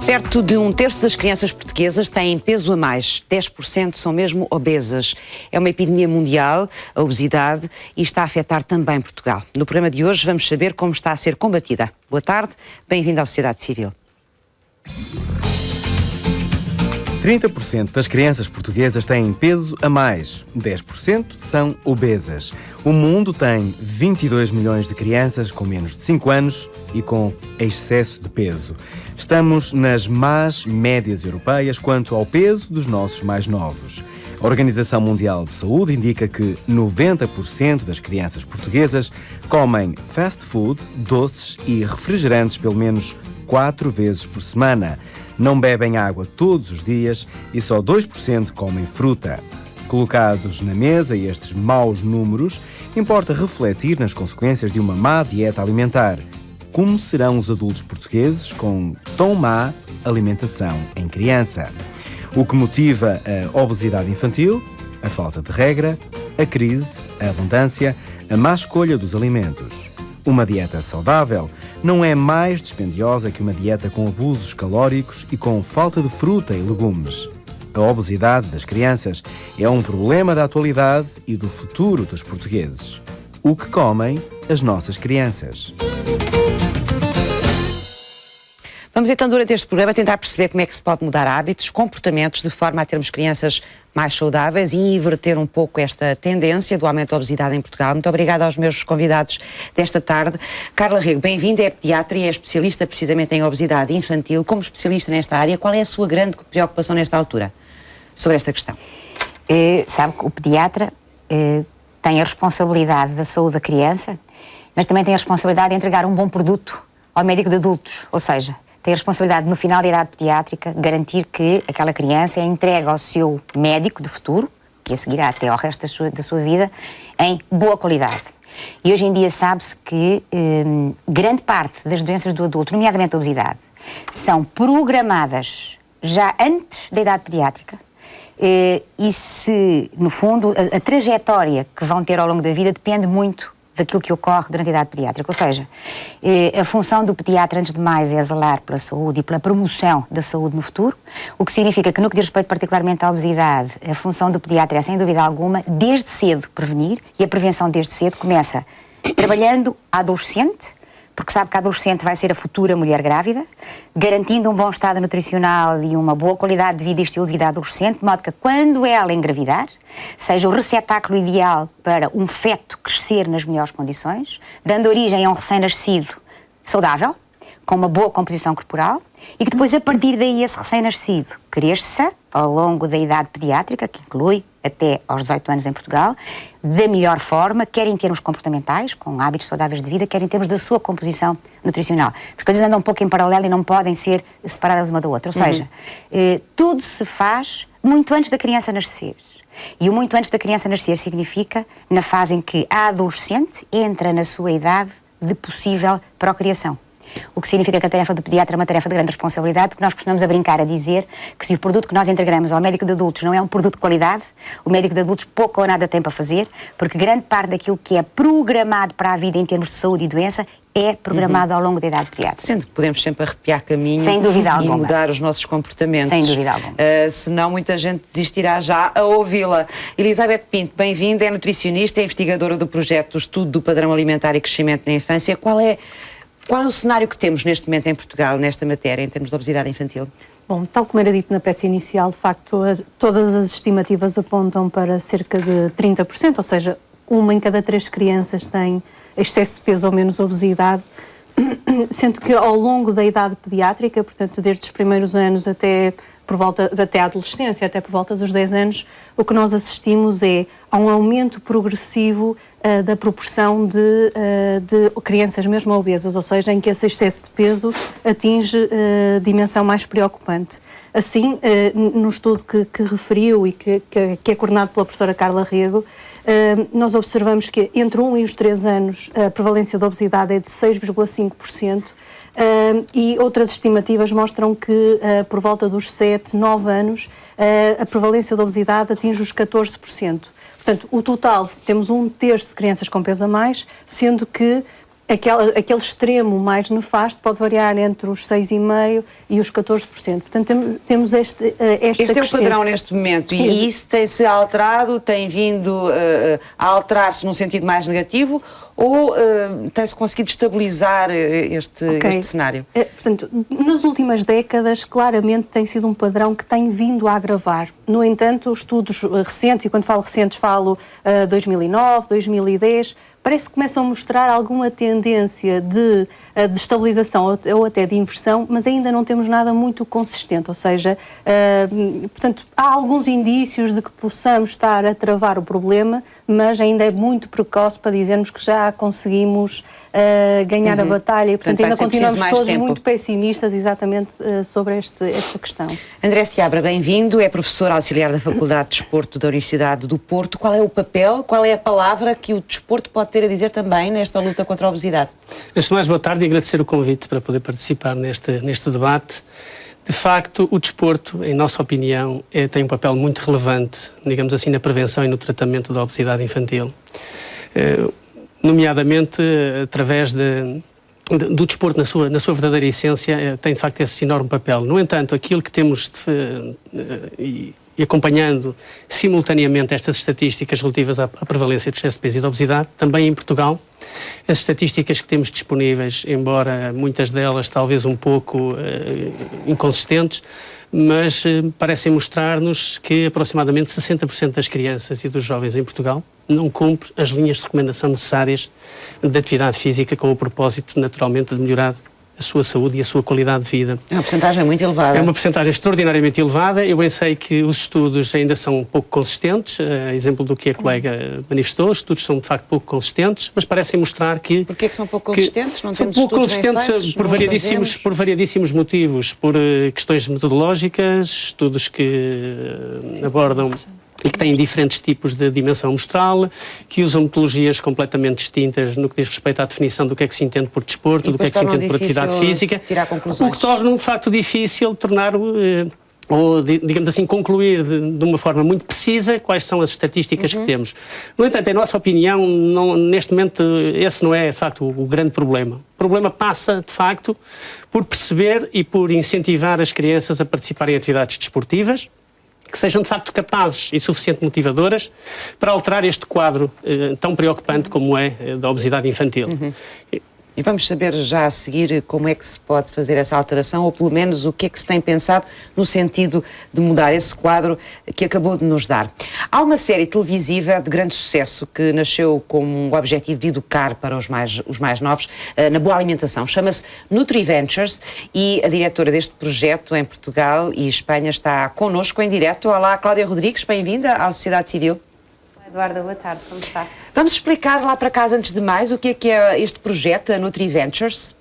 Perto de um terço das crianças portuguesas têm peso a mais, 10% são mesmo obesas. É uma epidemia mundial, a obesidade, e está a afetar também Portugal. No programa de hoje vamos saber como está a ser combatida. Boa tarde, bem-vindo à Sociedade Civil. 30% das crianças portuguesas têm peso a mais, 10% são obesas. O mundo tem 22 milhões de crianças com menos de 5 anos e com excesso de peso. Estamos nas más médias europeias quanto ao peso dos nossos mais novos. A Organização Mundial de Saúde indica que 90% das crianças portuguesas comem fast food, doces e refrigerantes pelo menos 4 vezes por semana. Não bebem água todos os dias e só 2% comem fruta. Colocados na mesa estes maus números, importa refletir nas consequências de uma má dieta alimentar. Como serão os adultos portugueses com tão má alimentação em criança? O que motiva a obesidade infantil? A falta de regra, a crise, a abundância, a má escolha dos alimentos. Uma dieta saudável não é mais dispendiosa que uma dieta com abusos calóricos e com falta de fruta e legumes. A obesidade das crianças é um problema da atualidade e do futuro dos portugueses. O que comem as nossas crianças? Vamos então, durante este programa, tentar perceber como é que se pode mudar hábitos, comportamentos, de forma a termos crianças mais saudáveis e inverter um pouco esta tendência do aumento da obesidade em Portugal. Muito obrigada aos meus convidados desta tarde. Carla Rego, bem-vinda, é pediatra e é especialista precisamente em obesidade infantil. Como especialista nesta área, qual é a sua grande preocupação nesta altura sobre esta questão? Sabe que o pediatra tem a responsabilidade da saúde da criança, mas também tem a responsabilidade de entregar um bom produto ao médico de adultos, ou seja, tem a responsabilidade, no final da idade pediátrica, de garantir que aquela criança é entregue ao seu médico do futuro, que a seguirá até ao resto da sua vida, em boa qualidade. E hoje em dia sabe-se que grande parte das doenças do adulto, nomeadamente a obesidade, são programadas já antes da idade pediátrica. E se, no fundo, a trajetória que vão ter ao longo da vida depende muito daquilo que ocorre durante a idade pediátrica. Ou seja, a função do pediatra, antes de mais, é zelar pela saúde e pela promoção da saúde no futuro, o que significa que, no que diz respeito particularmente à obesidade, a função do pediatra é, sem dúvida alguma, desde cedo prevenir, e a prevenção desde cedo começa trabalhando a adolescente, porque sabe que a adolescente vai ser a futura mulher grávida, garantindo um bom estado nutricional e uma boa qualidade de vida e estilo de vida adolescente, de modo que, quando ela engravidar, seja o receptáculo ideal para um feto crescer nas melhores condições, dando origem a um recém-nascido saudável, com uma boa composição corporal, e que depois, a partir daí, esse recém-nascido cresça ao longo da idade pediátrica, que inclui até aos 18 anos em Portugal, da melhor forma, quer em termos comportamentais, com hábitos saudáveis de vida, quer em termos da sua composição nutricional. Porque as coisas andam um pouco em paralelo e não podem ser separadas uma da outra. Ou seja, tudo se faz muito antes da criança nascer. E o muito antes da criança nascer significa na fase em que a adolescente entra na sua idade de possível procriação. O que significa que a tarefa do pediatra é uma tarefa de grande responsabilidade, porque nós costumamos a brincar a dizer que se o produto que nós entregamos ao médico de adultos não é um produto de qualidade, o médico de adultos pouco ou nada tem para fazer, porque grande parte daquilo que é programado para a vida em termos de saúde e doença é programado ao longo da idade pediátrica. Sendo que podemos sempre arrepiar caminho sem dúvida e alguma. Mudar os nossos comportamentos. Sem dúvida alguma. Senão muita gente desistirá já a ouvi-la. Elizabeth Pinto, bem-vinda, é nutricionista, é investigadora do projeto do Estudo do Padrão Alimentar e Crescimento na Infância. Qual é o cenário que temos neste momento em Portugal, nesta matéria, em termos de obesidade infantil? Bom, tal como era dito na peça inicial, de facto, todas as estimativas apontam para cerca de 30%, ou seja, 1 em cada 3 crianças tem excesso de peso ou menos obesidade, sendo que ao longo da idade pediátrica, portanto, desde os primeiros anos até a adolescência, até por volta dos 10 anos, o que nós assistimos é a um aumento progressivo da proporção de crianças mesmo obesas, ou seja, em que esse excesso de peso atinge dimensão mais preocupante. Assim, no estudo que referiu e que é coordenado pela professora Carla Rego, nós observamos que entre 1 e os 3 anos a prevalência da obesidade é de 6,5%. E outras estimativas mostram que por volta dos 7, 9 anos a prevalência da obesidade atinge os 14%. Portanto, o total, temos 1/3 de crianças com peso a mais, sendo que aquele extremo mais nefasto pode variar entre os 6,5% e os 14%. Portanto, temos esta Este é o padrão neste momento e isso tem-se alterado, tem vindo a alterar-se num sentido mais negativo ou tem-se conseguido estabilizar este cenário? Portanto, nas últimas décadas, claramente tem sido um padrão que tem vindo a agravar. No entanto, os estudos recentes, e quando falo recentes falo 2009, 2010, parece que começam a mostrar alguma tendência de estabilização ou até de inversão, mas ainda não temos nada muito consistente, ou seja, portanto, há alguns indícios de que possamos estar a travar o problema, mas ainda é muito precoce para dizermos que já conseguimos ganhar a batalha e, portanto, ainda continuamos todos muito pessimistas exatamente sobre esta questão. André Seabra, bem-vindo, é professor auxiliar da Faculdade de Desporto da Universidade do Porto. Qual é o papel, qual é a palavra que o desporto pode ter a dizer também nesta luta contra a obesidade? Antes de mais, boa tarde e agradecer o convite para poder participar neste debate. De facto, o desporto, em nossa opinião, tem um papel muito relevante, digamos assim, na prevenção e no tratamento da obesidade infantil. Nomeadamente, através do desporto na sua verdadeira essência, tem de facto esse enorme papel. No entanto, aquilo que temos e acompanhando simultaneamente estas estatísticas relativas à prevalência de excesso de peso e de obesidade, também em Portugal, as estatísticas que temos disponíveis, embora muitas delas talvez um pouco inconsistentes, mas parecem mostrar-nos que aproximadamente 60% das crianças e dos jovens em Portugal não cumpre as linhas de recomendação necessárias de atividade física com o propósito, naturalmente, de melhorar a sua saúde e a sua qualidade de vida. É uma percentagem muito elevada. É uma percentagem extraordinariamente elevada. Eu bem sei que os estudos ainda são um pouco consistentes, exemplo do que a colega manifestou, os estudos são de facto pouco consistentes, mas parecem mostrar que... Porquê que são pouco consistentes? Não são temos pouco consistentes consistentes por variadíssimos motivos, por questões metodológicas, estudos que abordam e que têm diferentes tipos de dimensão amostral, que usam metodologias completamente distintas no que diz respeito à definição do que é que se entende por desporto, do que é que se entende por atividade física, o que torna de facto difícil tornar ou, digamos assim, concluir de uma forma muito precisa quais são as estatísticas que temos. No entanto, em nossa opinião, neste momento, esse não é, de facto, o grande problema. O problema passa, de facto, por perceber e por incentivar as crianças a participarem em atividades desportivas, que sejam de facto capazes e suficientemente motivadoras para alterar este quadro tão preocupante como é da obesidade infantil. E vamos saber já a seguir como é que se pode fazer essa alteração, ou pelo menos o que é que se tem pensado no sentido de mudar esse quadro que acabou de nos dar. Há uma série televisiva de grande sucesso que nasceu com o objetivo de educar para os mais novos na boa alimentação. Chama-se NutriVentures e a diretora deste projeto em Portugal e Espanha está connosco em direto. Olá, Cláudia Rodrigues, bem-vinda à Sociedade Civil. Eduardo, boa tarde, como está? Vamos explicar lá para casa, antes de mais, o que é este projeto, a NutriVentures?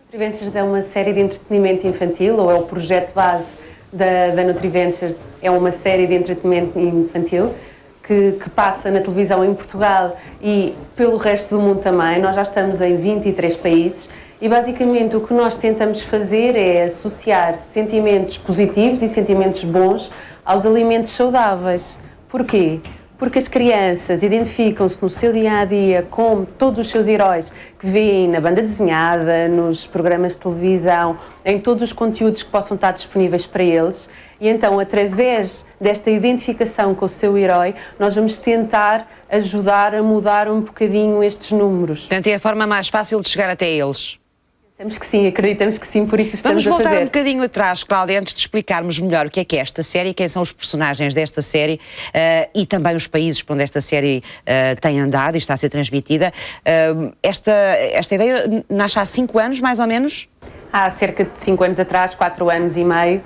NutriVentures é uma série de entretenimento infantil, ou é o projeto base da NutriVentures, é uma série de entretenimento infantil que passa na televisão em Portugal e pelo resto do mundo também. Nós já estamos em 23 países e basicamente o que nós tentamos fazer é associar sentimentos positivos e sentimentos bons aos alimentos saudáveis. Porquê? Porque as crianças identificam-se no seu dia-a-dia com todos os seus heróis que veem na banda desenhada, nos programas de televisão, em todos os conteúdos que possam estar disponíveis para eles. E então, através desta identificação com o seu herói, nós vamos tentar ajudar a mudar um bocadinho estes números. Portanto, é a forma mais fácil de chegar até eles. Pensamos que sim, acreditamos que sim, por isso estamos a fazer. Vamos voltar um bocadinho atrás, Cláudia, antes de explicarmos melhor o que é esta série, quem são os personagens desta série e também os países por onde esta série tem andado e está a ser transmitida. Esta ideia nasce há 5 anos, mais ou menos? Há cerca de 5 anos atrás, 4 anos e meio.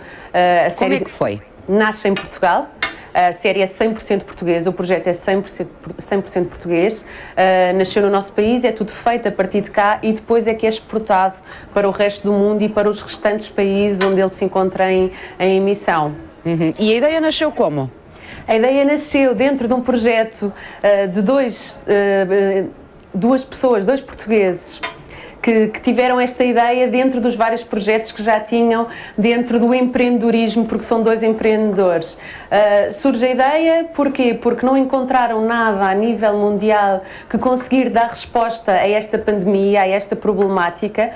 A série Como é que foi? Nasce em Portugal. A série é 100% portuguesa, o projeto é 100% português, nasceu no nosso país, é tudo feito a partir de cá e depois é que é exportado para o resto do mundo e para os restantes países onde ele se encontra em emissão. E a ideia nasceu como? A ideia nasceu dentro de um projeto de duas pessoas, dois portugueses, que tiveram esta ideia dentro dos vários projetos que já tinham dentro do empreendedorismo, porque são dois empreendedores. Surge a ideia, porquê? Porque não encontraram nada a nível mundial que conseguir dar resposta a esta pandemia, a esta problemática,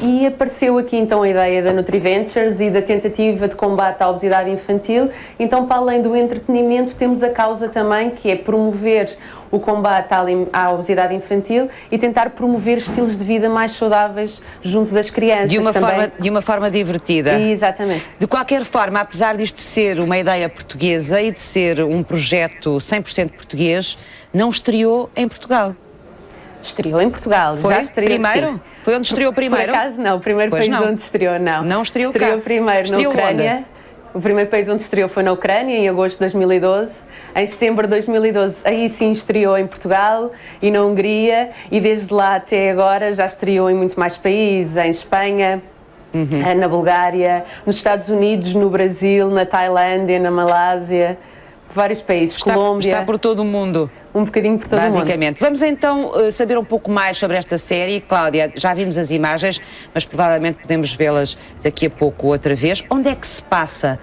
e apareceu aqui então a ideia da NutriVentures e da tentativa de combate à obesidade infantil. Então, para além do entretenimento, temos a causa também, que é promover o combate à obesidade infantil e tentar promover estilos de vida mais saudáveis junto das crianças. De uma forma divertida. Exatamente. De qualquer forma, apesar disto ser uma ideia portuguesa e de ser um projeto 100% português, não estreou em Portugal. Estreou em Portugal. Foi? Já estreou, primeiro? Sim. Foi onde estreou primeiro? Por acaso não, o primeiro país onde estreou não. Não estreou cá? Estreou primeiro estreou na Ucrânia. Onde? O primeiro país onde estreou foi na Ucrânia, em agosto de 2012. Em setembro de 2012, aí sim estreou em Portugal e na Hungria. E desde lá até agora já estreou em muito mais países, em Espanha, na Bulgária, nos Estados Unidos, no Brasil, na Tailândia, na Malásia, vários países, Colômbia. Está por todo o mundo. Um bocadinho por todo o mundo. Basicamente. Vamos então saber um pouco mais sobre esta série. Cláudia, já vimos as imagens, mas provavelmente podemos vê-las daqui a pouco outra vez. Onde é que se passa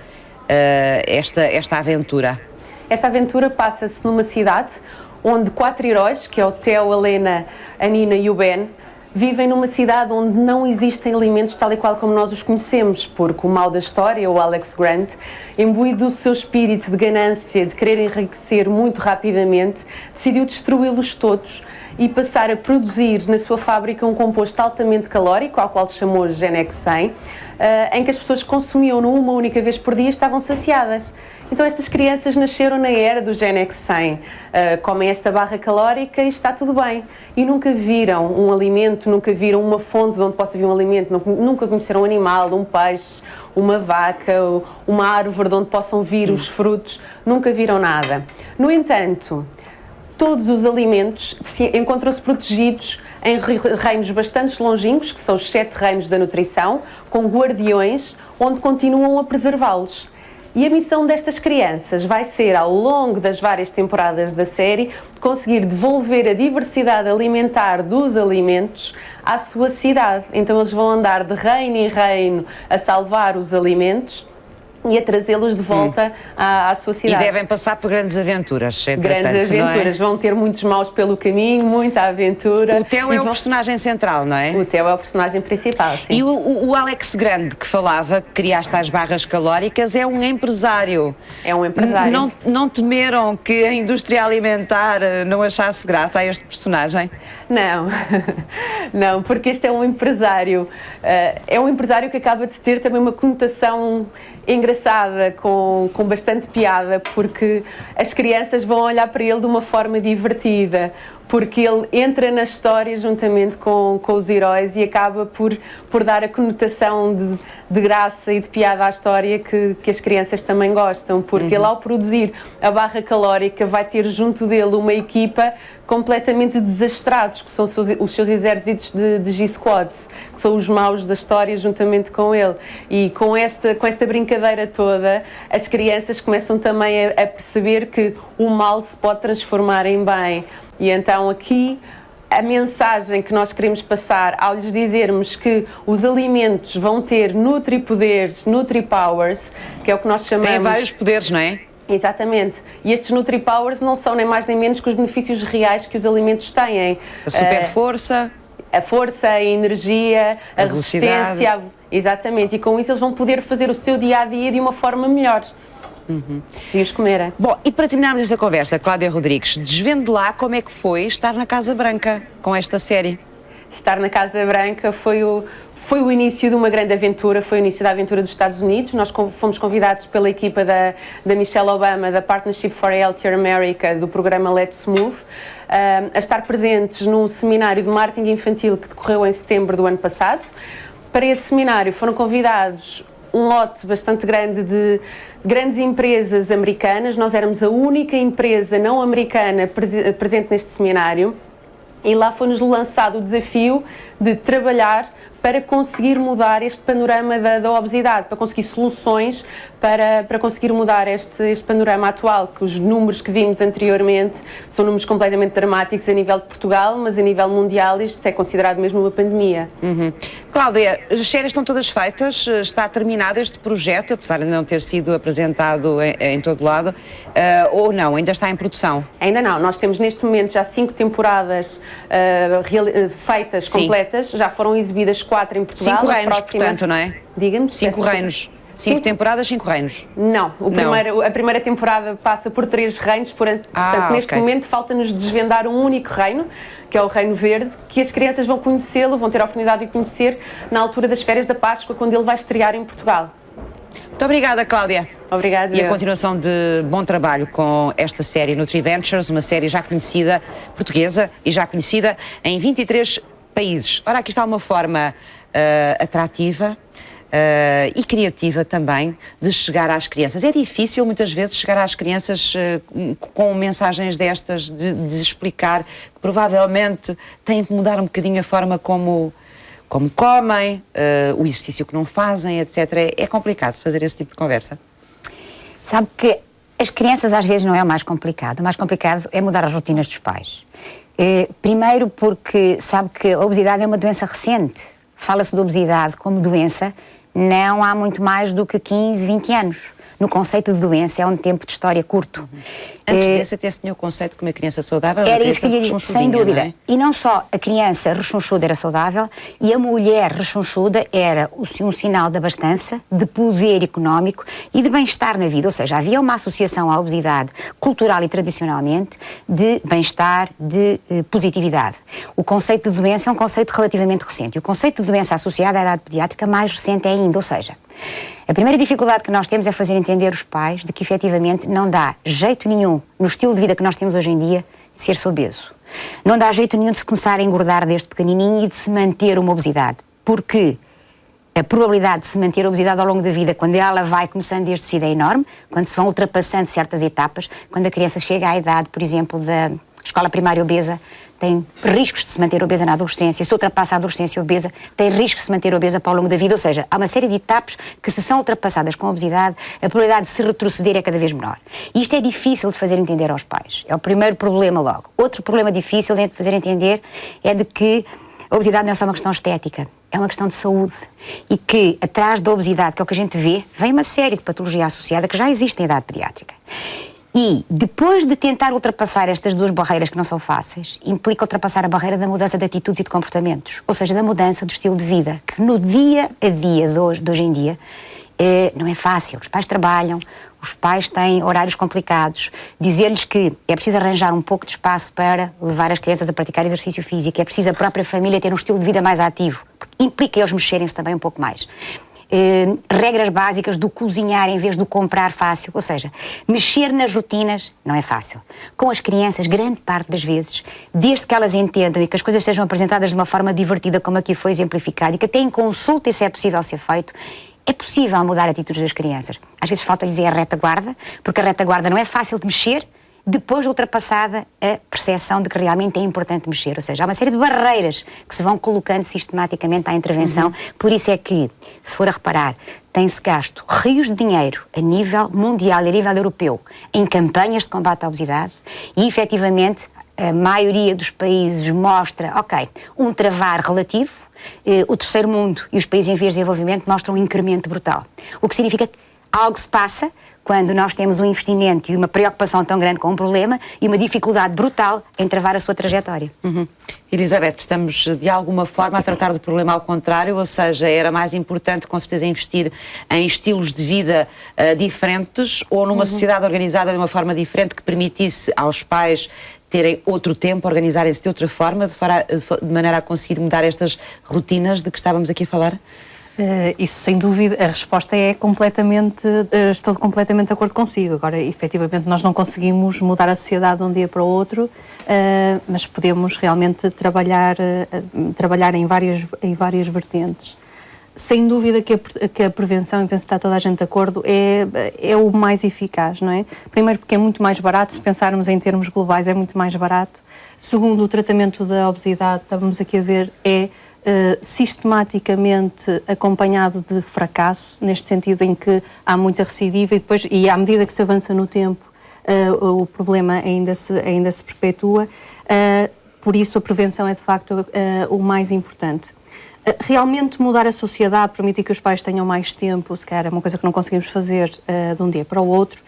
esta aventura? Esta aventura passa-se numa cidade onde 4 heróis, que é o Theo, a Lena, a Nina e o Ben, vivem numa cidade onde não existem alimentos tal e qual como nós os conhecemos, porque o mal da história, o Alex Grant, imbuído do seu espírito de ganância, de querer enriquecer muito rapidamente, decidiu destruí-los todos e passar a produzir na sua fábrica um composto altamente calórico, ao qual chamou Genex 100, em que as pessoas que consumiam-no uma única vez por dia estavam saciadas. Então estas crianças nasceram na era do Genex 100, comem esta barra calórica e está tudo bem. E nunca viram um alimento, nunca viram uma fonte de onde possa vir um alimento, nunca conheceram um animal, um peixe, uma vaca, uma árvore de onde possam vir os frutos, nunca viram nada. No entanto, todos os alimentos encontram-se protegidos em reinos bastante longínquos, que são os 7 reinos da nutrição, com guardiões, onde continuam a preservá-los. E a missão destas crianças vai ser, ao longo das várias temporadas da série, conseguir devolver a diversidade alimentar dos alimentos à sua cidade. Então eles vão andar de reino em reino a salvar os alimentos e a trazê-los de volta à sua cidade. E devem passar por grandes aventuras, grandes aventuras, vão ter muitos maus pelo caminho, muita aventura. O Theo é o personagem central, não é? O Theo é o personagem principal, sim. E o Alex Grande, que falava, que criaste as barras calóricas, é um empresário. É um empresário. Não temeram que a indústria alimentar não achasse graça a este personagem? Não, não, porque este é um empresário que acaba de ter também uma conotação engraçada, com bastante piada, porque as crianças vão olhar para ele de uma forma divertida, porque ele entra na história juntamente com os heróis e acaba por dar a conotação de graça e de piada à história que as crianças também gostam, porque ele, ao produzir a barra calórica, vai ter junto dele uma equipa completamente desastrados, que são os seus exércitos de G-Squads, que são os maus da história juntamente com ele. E com esta brincadeira toda, as crianças começam também a perceber que o mal se pode transformar em bem. E então aqui a mensagem que nós queremos passar ao lhes dizermos que os alimentos vão ter nutripoderes, nutripowers, que é o que nós chamamos... Tem vários poderes, não é? Exatamente. E estes NutriPowers não são nem mais nem menos que os benefícios reais que os alimentos têm. A super força. A força, a energia, a resistência. Exatamente. E com isso eles vão poder fazer o seu dia-a-dia de uma forma melhor. Se os comerem. Bom, e para terminarmos esta conversa, Cláudia Rodrigues, desvende lá como é que foi estar na Casa Branca com esta série. Estar na Casa Branca foi o início de uma grande aventura, foi o início da aventura dos Estados Unidos. Nós fomos convidados pela equipa da Michelle Obama, da Partnership for a Healthier America, do programa Let's Move, a estar presentes num seminário de marketing infantil que decorreu em setembro do ano passado. Para esse seminário foram convidados um lote bastante grande de grandes empresas americanas. Nós éramos a única empresa não americana presente neste seminário. E lá foi-nos lançado o desafio de trabalhar para conseguir mudar este panorama da obesidade, para conseguir soluções para conseguir mudar este panorama atual, que os números que vimos anteriormente são números completamente dramáticos a nível de Portugal, mas a nível mundial isto é considerado mesmo uma pandemia. Cláudia, as séries estão todas feitas, está terminado este projeto, apesar de não ter sido apresentado em todo lado, ou não, ainda está em produção? Ainda não, nós temos neste momento já 5 temporadas feitas, Sim. completas, já foram exibidas 4 em Portugal. 5 reinos, portanto, não é? Diga-me. 5 reinos. 5 temporadas, 5 reinos. Não, a primeira temporada passa por 3 reinos, portanto, neste momento falta-nos desvendar um único reino, que é o Reino Verde, que as crianças vão conhecê-lo, vão ter a oportunidade de o conhecer na altura das férias da Páscoa, quando ele vai estrear em Portugal. Muito obrigada, Cláudia. Obrigada. E a continuação de bom trabalho com esta série NutriVentures, uma série já conhecida, portuguesa, e já conhecida em 23 países. Ora, aqui está uma forma atrativa e criativa também de chegar às crianças. É difícil muitas vezes chegar às crianças com mensagens destas, de explicar que provavelmente têm de mudar um bocadinho a forma como comem, o exercício que não fazem, etc. É complicado fazer esse tipo de conversa. Sabe que as crianças às vezes não é o mais complicado é mudar as rotinas dos pais. Primeiro porque sabe que a obesidade é uma doença recente. Fala-se de obesidade como doença não há muito mais do que 15, 20 anos. No conceito de doença é um tempo de história curto. Antes desse até se tinha o conceito de uma criança saudável era isso que eu lhe digo, sem dúvida. Não é? E não só a criança rechonchuda era saudável, e a mulher rechonchuda era um sinal de abastança, de poder económico e de bem-estar na vida. Ou seja, havia uma associação à obesidade cultural e tradicionalmente de bem-estar, de positividade. O conceito de doença é um conceito relativamente recente. E o conceito de doença associada à idade pediátrica mais recente ainda. Ou seja, a primeira dificuldade que nós temos é fazer entender os pais de que efetivamente não dá jeito nenhum no estilo de vida que nós temos hoje em dia de ser-se obeso. Não dá jeito nenhum de se começar a engordar desde pequenininho e de se manter uma obesidade, porque a probabilidade de se manter a obesidade ao longo da vida, quando ela vai começando desde cedo, é enorme, quando se vão ultrapassando certas etapas, quando a criança chega à idade, por exemplo, da escola primária obesa, tem riscos de se manter obesa na adolescência. Se ultrapassa a adolescência obesa, tem riscos de se manter obesa para o longo da vida. Ou seja, há uma série de etapas que, se são ultrapassadas com a obesidade, a probabilidade de se retroceder é cada vez menor. E isto é difícil de fazer entender aos pais. É o primeiro problema logo. Outro problema difícil de fazer entender é de que a obesidade não é só uma questão estética, é uma questão de saúde. E que, atrás da obesidade, que é o que a gente vê, vem uma série de patologia associada que já existe em idade pediátrica. E, depois de tentar ultrapassar estas duas barreiras que não são fáceis, implica ultrapassar a barreira da mudança de atitudes e de comportamentos, ou seja, da mudança do estilo de vida, que no dia a dia de hoje em dia não é fácil. Os pais trabalham, os pais têm horários complicados, dizer-lhes que é preciso arranjar um pouco de espaço para levar as crianças a praticar exercício físico, é preciso a própria família ter um estilo de vida mais ativo, porque implica eles mexerem-se também um pouco mais. Regras básicas do cozinhar em vez do comprar fácil, ou seja, mexer nas rotinas não é fácil. Com as crianças, grande parte das vezes, desde que elas entendam e que as coisas sejam apresentadas de uma forma divertida, como aqui foi exemplificado, e que até em consulta isso é possível ser feito, é possível mudar atitudes das crianças. Às vezes falta-lhes a retaguarda, porque a retaguarda não é fácil de mexer, depois de ultrapassada a percepção de que realmente é importante mexer. Ou seja, há uma série de barreiras que se vão colocando sistematicamente à intervenção. Por isso é que, se for a reparar, tem-se gasto rios de dinheiro a nível mundial e a nível europeu em campanhas de combate à obesidade e, efetivamente, a maioria dos países mostra, um travar relativo. O terceiro mundo e os países em vias de desenvolvimento mostram um incremento brutal. O que significa que algo se passa quando nós temos um investimento e uma preocupação tão grande com um problema e uma dificuldade brutal em travar a sua trajetória. Elizabeth, estamos de alguma forma a tratar do problema ao contrário, ou seja, era mais importante com certeza investir em estilos de vida diferentes ou numa sociedade organizada de uma forma diferente que permitisse aos pais terem outro tempo, organizarem-se de outra forma, de maneira a conseguir mudar estas rotinas de que estávamos aqui a falar? Isso sem dúvida, a resposta é estou completamente de acordo consigo. Agora, efetivamente, nós não conseguimos mudar a sociedade de um dia para o outro, mas podemos realmente trabalhar em várias vertentes. Sem dúvida que a prevenção, e penso que está toda a gente de acordo, é o mais eficaz, não é? Primeiro porque é muito mais barato, se pensarmos em termos globais é muito mais barato. Segundo, o tratamento da obesidade, estávamos aqui a ver, é sistematicamente acompanhado de fracasso, neste sentido em que há muita recidiva e à medida que se avança no tempo, o problema ainda se perpetua. Por isso, a prevenção é, de facto, o mais importante. Realmente mudar a sociedade, permitir que os pais tenham mais tempo, se calhar é uma coisa que não conseguimos fazer de um dia para o outro,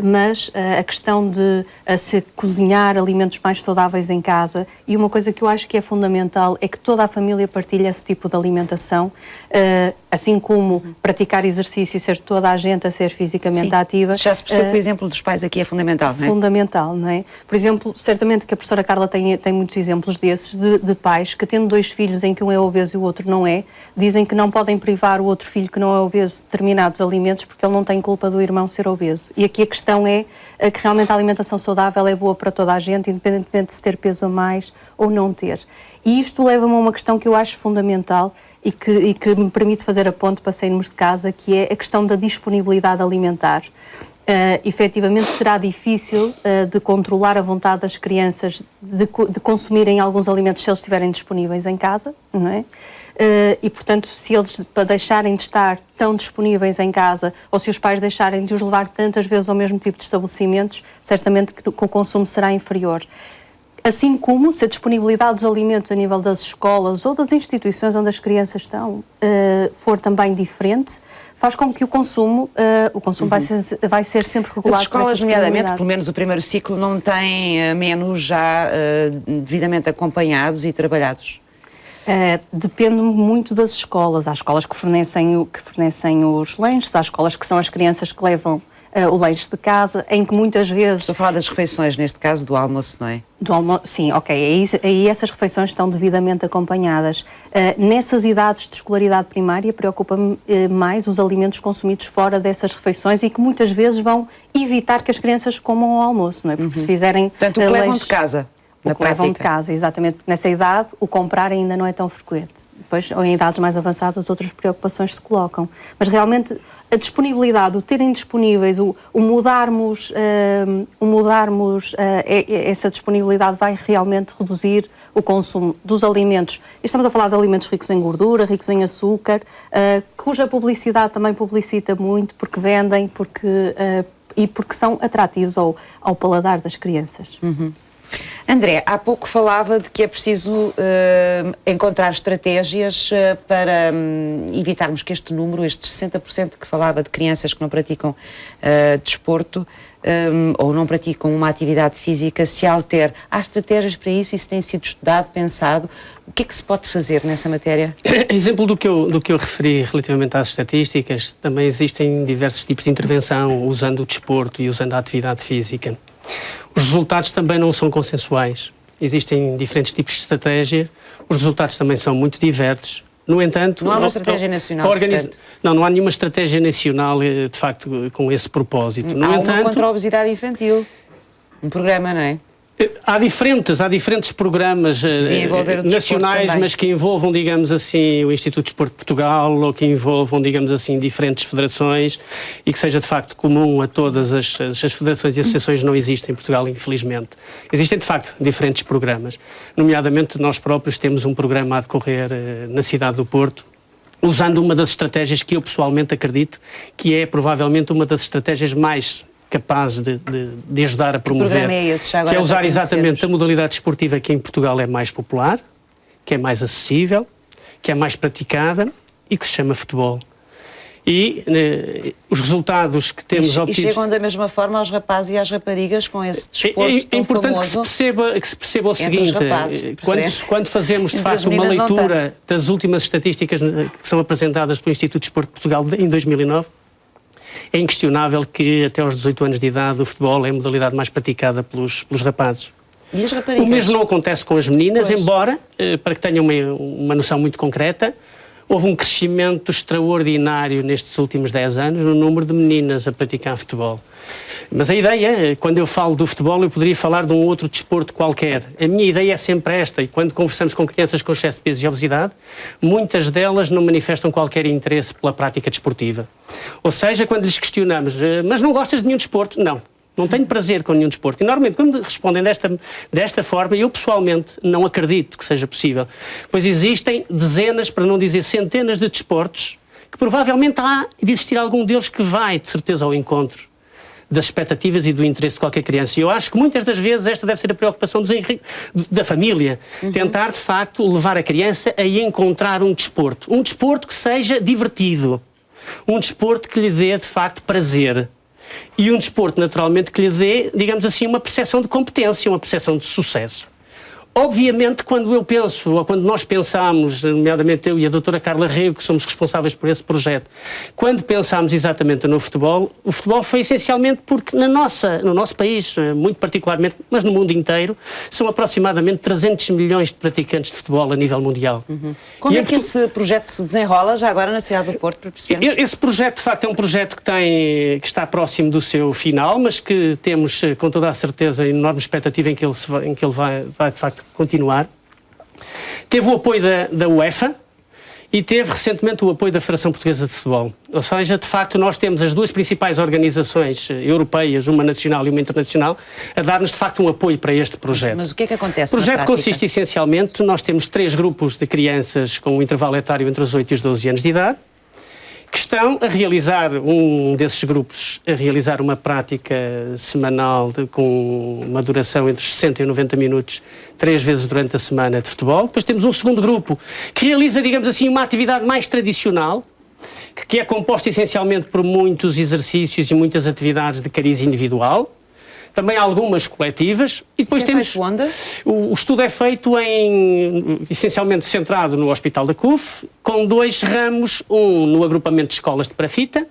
mas a questão de se cozinhar alimentos mais saudáveis em casa, e uma coisa que eu acho que é fundamental é que toda a família partilhe esse tipo de alimentação, assim como praticar exercício e ser toda a gente a ser fisicamente ativa. Já se percebeu que o exemplo dos pais aqui é fundamental, não é? Fundamental, não é? Por exemplo, certamente que a professora Carla tem muitos exemplos desses, de pais que, tendo 2 filhos em que um é obeso e o outro não é, dizem que não podem privar o outro filho que não é obeso de determinados alimentos porque ele não tem culpa do irmão ser obeso. E aqui a questão é que realmente a alimentação saudável é boa para toda a gente, independentemente de se ter peso a mais ou não ter. E isto leva-me a uma questão que eu acho fundamental e que me permite fazer a ponte para sairmos de casa, que é a questão da disponibilidade alimentar. Efetivamente será difícil de controlar a vontade das crianças de consumirem alguns alimentos se eles estiverem disponíveis em casa, não é? E, portanto, se eles deixarem de estar tão disponíveis em casa, ou se os pais deixarem de os levar tantas vezes ao mesmo tipo de estabelecimentos, certamente que o consumo será inferior. Assim como se a disponibilidade dos alimentos a nível das escolas ou das instituições onde as crianças estão for também diferente, faz com que o consumo vai ser sempre regulado. As escolas, nomeadamente, pelo menos o primeiro ciclo, não têm menus já devidamente acompanhados e trabalhados? Depende muito das escolas. Há escolas que fornecem os lanches, há escolas que são as crianças que levam o lanche de casa, em que muitas vezes... Estou a falar das refeições, neste caso do almoço, não é? Do almoço, sim, ok. Aí essas refeições estão devidamente acompanhadas. Nessas idades de escolaridade primária, preocupa-me mais os alimentos consumidos fora dessas refeições e que muitas vezes vão evitar que as crianças comam ao almoço, não é? Porque se fizerem... Portanto, o que levam de casa. O que levam de casa, exatamente, porque nessa idade o comprar ainda não é tão frequente. Depois, ou em idades mais avançadas, outras preocupações se colocam. Mas realmente a disponibilidade, o terem disponíveis, o mudarmos essa disponibilidade vai realmente reduzir o consumo dos alimentos. E estamos a falar de alimentos ricos em gordura, ricos em açúcar, cuja publicidade também publicita muito, porque vendem e porque são atrativos ao paladar das crianças. André, há pouco falava de que é preciso encontrar estratégias para evitarmos que este número, estes 60% que falava de crianças que não praticam desporto ou não praticam uma atividade física, se altere. Há estratégias para isso? Isso tem sido estudado, pensado? O que é que se pode fazer nessa matéria? Exemplo do que eu referi relativamente às estatísticas, também existem diversos tipos de intervenção usando o desporto e usando a atividade física. Os resultados também não são consensuais. Existem diferentes tipos de estratégia. Os resultados também são muito diversos. No entanto... Não há uma estratégia nacional, Não há nenhuma estratégia nacional, de facto, com esse propósito. Há uma contra a obesidade infantil. Um programa, não é? Há diferentes programas nacionais, mas que envolvam, digamos assim, o Instituto de Desporto de Portugal ou que envolvam, digamos assim, diferentes federações e que seja de facto comum a todas as federações e associações. Não existem em Portugal, infelizmente. Existem de facto diferentes programas. Nomeadamente nós próprios temos um programa a decorrer na cidade do Porto, usando uma das estratégias que eu pessoalmente acredito que é provavelmente uma das estratégias mais capaz de ajudar a promover, que é usar exatamente a modalidade esportiva que em Portugal é mais popular, que é mais acessível, que é mais praticada e que se chama futebol. E os resultados que temos obtidos... E chegam da mesma forma aos rapazes e às raparigas com esse desporto tão importante famoso que se perceba o seguinte, quando fazemos de facto uma leitura das últimas estatísticas que são apresentadas pelo Instituto de Desporto de Portugal em 2009, é inquestionável que até aos 18 anos de idade o futebol é a modalidade mais praticada pelos rapazes. E as raparigas? O mesmo não acontece com as meninas, embora, para que tenham uma noção muito concreta, houve um crescimento extraordinário nestes últimos 10 anos no número de meninas a praticar futebol. Mas a ideia, quando eu falo do futebol, eu poderia falar de um outro desporto qualquer. A minha ideia é sempre esta, e quando conversamos com crianças com excesso de peso e obesidade, muitas delas não manifestam qualquer interesse pela prática desportiva. Ou seja, quando lhes questionamos, mas não gostas de nenhum desporto? Não Não tenho prazer com nenhum desporto. E normalmente, quando respondem desta forma, eu pessoalmente não acredito que seja possível. Pois existem dezenas, para não dizer centenas de desportos que provavelmente há de existir algum deles que vai, de certeza, ao encontro das expectativas e do interesse de qualquer criança. E eu acho que muitas das vezes esta deve ser a preocupação da família. Tentar, de facto, levar a criança a encontrar um desporto que seja divertido. Um desporto que lhe dê, de facto, prazer. E um desporto, naturalmente, que lhe dê, digamos assim, uma percepção de competência, uma percepção de sucesso. Obviamente, quando eu penso, ou quando nós pensamos, nomeadamente eu e a doutora Carla Rego, que somos responsáveis por esse projeto, quando pensámos exatamente no futebol, o futebol foi essencialmente porque no nosso país, muito particularmente, mas no mundo inteiro, são aproximadamente 300 milhões de praticantes de futebol a nível mundial. Como é que esse projeto se desenrola já agora na cidade do Porto, para percebermos? Esse projeto, de facto, é um projeto que está próximo do seu final, mas que temos, com toda a certeza, enorme expectativa em que ele vai de facto, continuar. Teve o apoio da UEFA e teve recentemente o apoio da Federação Portuguesa de Futebol. Ou seja, de facto, nós temos as duas principais organizações europeias, uma nacional e uma internacional, a dar-nos de facto um apoio para este projeto. Mas o que é que acontece? O projeto consiste essencialmente, nós temos 3 grupos de crianças com um intervalo etário entre os 8 e os 12 anos de idade, que estão a realizar, um desses grupos, a realizar uma prática semanal com uma duração entre 60 e 90 minutos, 3 vezes durante a semana de futebol. Depois temos um segundo grupo que realiza, digamos assim, uma atividade mais tradicional, que é composta essencialmente por muitos exercícios e muitas atividades de cariz individual. Também há algumas coletivas. E depois temos. Onde? O estudo é feito essencialmente centrado no Hospital da CUF, com 2 ramos, um no agrupamento de escolas de Parafita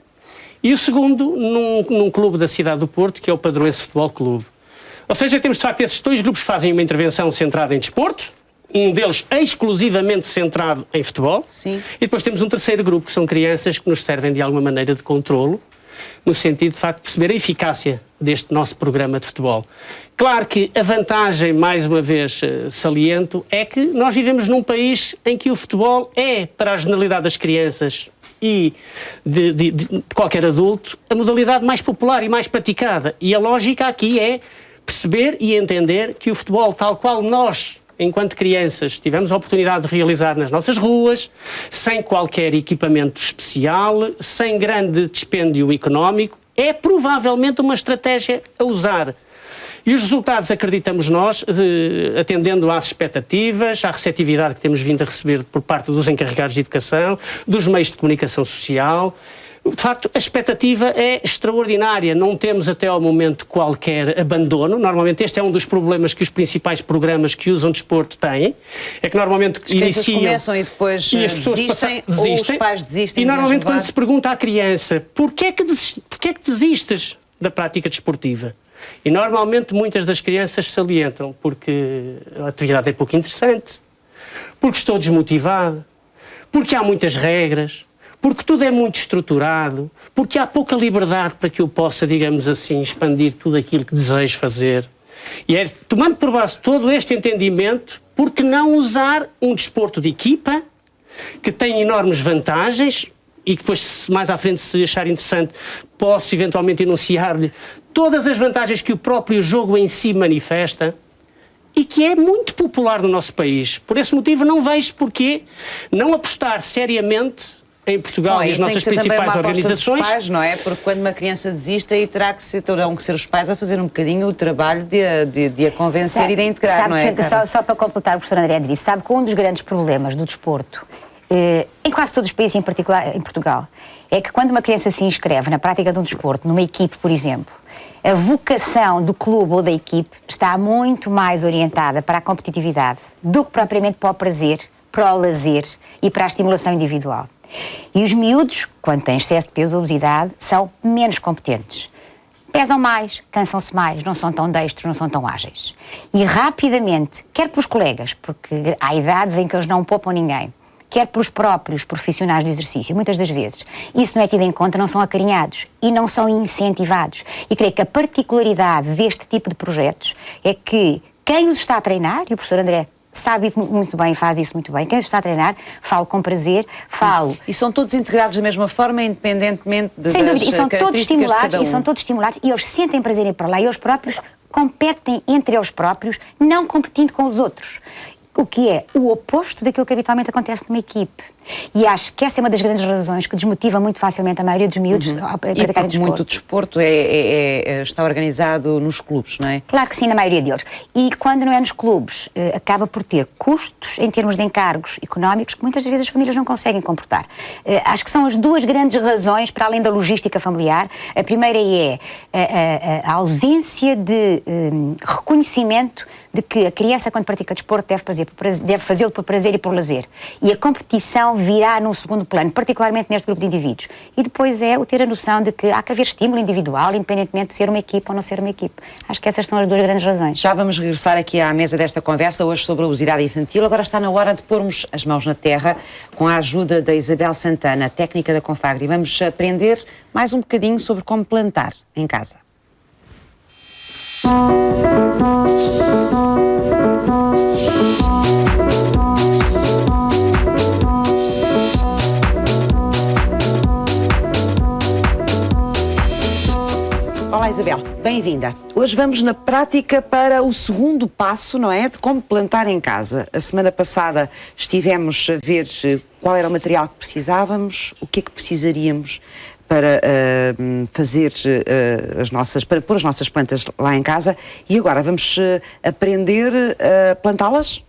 e o segundo num clube da cidade do Porto, que é o Padroense Futebol Clube. Ou seja, temos de facto esses 2 grupos que fazem uma intervenção centrada em desporto, um deles exclusivamente centrado em futebol. Sim. E depois temos um terceiro grupo, que são crianças que nos servem de alguma maneira de controlo, no sentido de facto perceber a eficácia deste nosso programa de futebol. Claro que a vantagem, mais uma vez saliento, é que nós vivemos num país em que o futebol é, para a generalidade das crianças e de qualquer adulto, a modalidade mais popular e mais praticada. E a lógica aqui é perceber e entender que o futebol, tal qual nós, enquanto crianças, tivemos a oportunidade de realizar nas nossas ruas, sem qualquer equipamento especial, sem grande dispêndio económico, é provavelmente uma estratégia a usar. E os resultados, acreditamos nós, atendendo às expectativas, à receptividade que temos vindo a receber por parte dos encarregados de educação, dos meios de comunicação social. De facto, a expectativa é extraordinária. Não temos até ao momento qualquer abandono. Normalmente este é um dos problemas que os principais programas que usam desporto têm. É que normalmente iniciam... começam e depois e as pessoas desistem, desistem, ou os pais desistem. E normalmente quando se pergunta à criança porquê é que desistes da prática desportiva? E normalmente muitas das crianças salientam porque a atividade é pouco interessante, porque estou desmotivado, porque há muitas regras, porque tudo é muito estruturado, porque há pouca liberdade para que eu possa, digamos assim, expandir tudo aquilo que desejo fazer. E é tomando por base todo este entendimento, por que não usar um desporto de equipa que tem enormes vantagens e que depois, mais à frente, se achar interessante, posso eventualmente enunciar-lhe todas as vantagens que o próprio jogo em si manifesta e que é muito popular no nosso país. Por esse motivo não vejo porquê não apostar seriamente em Portugal e as nossas principais organizações. Dos pais, não é? Porque quando uma criança desiste, aí terão que ser os pais a fazer um bocadinho o trabalho de a convencer e de a integrar, sabe, não é? Só para completar, o professor André disse, sabe que um dos grandes problemas do desporto, em quase todos os países, em particular em Portugal, é que quando uma criança se inscreve na prática de um desporto, numa equipe, por exemplo, a vocação do clube ou da equipe está muito mais orientada para a competitividade do que propriamente para o prazer, para o lazer e para a estimulação individual. E os miúdos, quando têm excesso de peso ou obesidade, são menos competentes. Pesam mais, cansam-se mais, não são tão destros, não são tão ágeis. E rapidamente, quer pelos colegas, porque há idades em que eles não poupam ninguém, quer pelos próprios profissionais do exercício, muitas das vezes, isso não é tido em conta, não são acarinhados e não são incentivados. E creio que a particularidade deste tipo de projetos é que quem os está a treinar, e o professor André sabe muito bem, faz isso muito bem. Quem está a treinar, falo com prazer, falo... E são todos integrados da mesma forma, independentemente das características características de cada um. E são todos estimulados e eles sentem prazer em ir para lá e eles próprios competem entre eles próprios, não competindo com os outros. O que é o oposto daquilo que habitualmente acontece numa equipe. E acho que essa é uma das grandes razões que desmotiva muito facilmente a maioria dos miúdos a praticarem desporto. Muito desporto está organizado nos clubes, não é? Claro que sim, na maioria deles. E quando não é nos clubes, acaba por ter custos em termos de encargos económicos que muitas vezes as famílias não conseguem comportar. Acho que são as duas grandes razões, para além da logística familiar. A primeira é a ausência de reconhecimento de que a criança, quando pratica desporto, deve fazê-lo por prazer e por lazer. E a competição virá num segundo plano, particularmente neste grupo de indivíduos. E depois é o ter a noção de que há que haver estímulo individual, independentemente de ser uma equipe ou não ser uma equipe. Acho que essas são as duas grandes razões. Já vamos regressar aqui à mesa desta conversa, hoje sobre a obesidade infantil. Agora está na hora de pormos as mãos na terra, com a ajuda da Isabel Santana, técnica da Confagri. Vamos aprender mais um bocadinho sobre como plantar em casa. Olá Isabel, bem-vinda. Hoje vamos na prática para o segundo passo, não é? De como plantar em casa. A semana passada estivemos a ver qual era o material que precisávamos, o que é que precisaríamos para para pôr as nossas plantas lá em casa, e agora vamos aprender a plantá-las?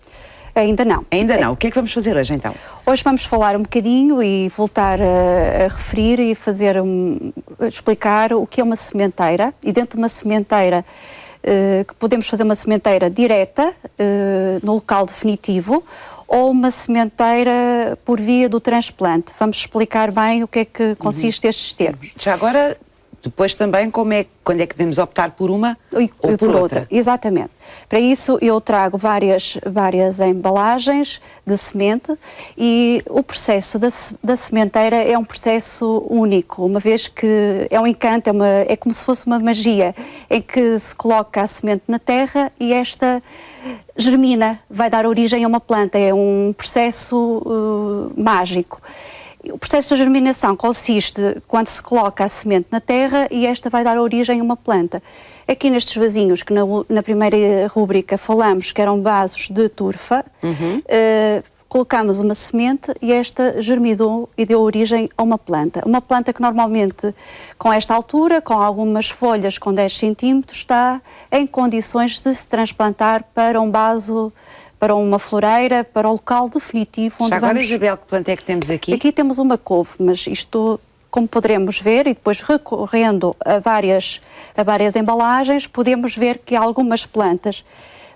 Ainda não. Ainda não. O que é que vamos fazer hoje então? Hoje vamos falar um bocadinho e voltar a referir e explicar o que é uma sementeira, e dentro de uma sementeira que podemos fazer uma sementeira direta no local definitivo, ou uma sementeira por via do transplante. Vamos explicar bem o que é que consiste estes termos. Já agora, depois também, quando é que devemos optar por uma ou por outra? Exatamente. Para isso eu trago várias embalagens de semente, e o processo da sementeira é um processo único, uma vez que é um encanto, é como se fosse uma magia, em que se coloca a semente na terra e esta germina, vai dar origem a uma planta. É um processo mágico. O processo de germinação consiste quando se coloca a semente na terra e esta vai dar origem a uma planta. Aqui nestes vasinhos, que na primeira rúbrica falamos que eram vasos de turfa, colocamos uma semente e esta germinou e deu origem a uma planta. Uma planta que normalmente, com esta altura, com algumas folhas com 10 centímetros, está em condições de se transplantar para um vaso, para uma floreira, para o local definitivo. Onde agora, Isabel, que planta é que temos aqui? Aqui temos uma couve, mas isto, como poderemos ver, e depois recorrendo a várias embalagens, podemos ver que há algumas plantas,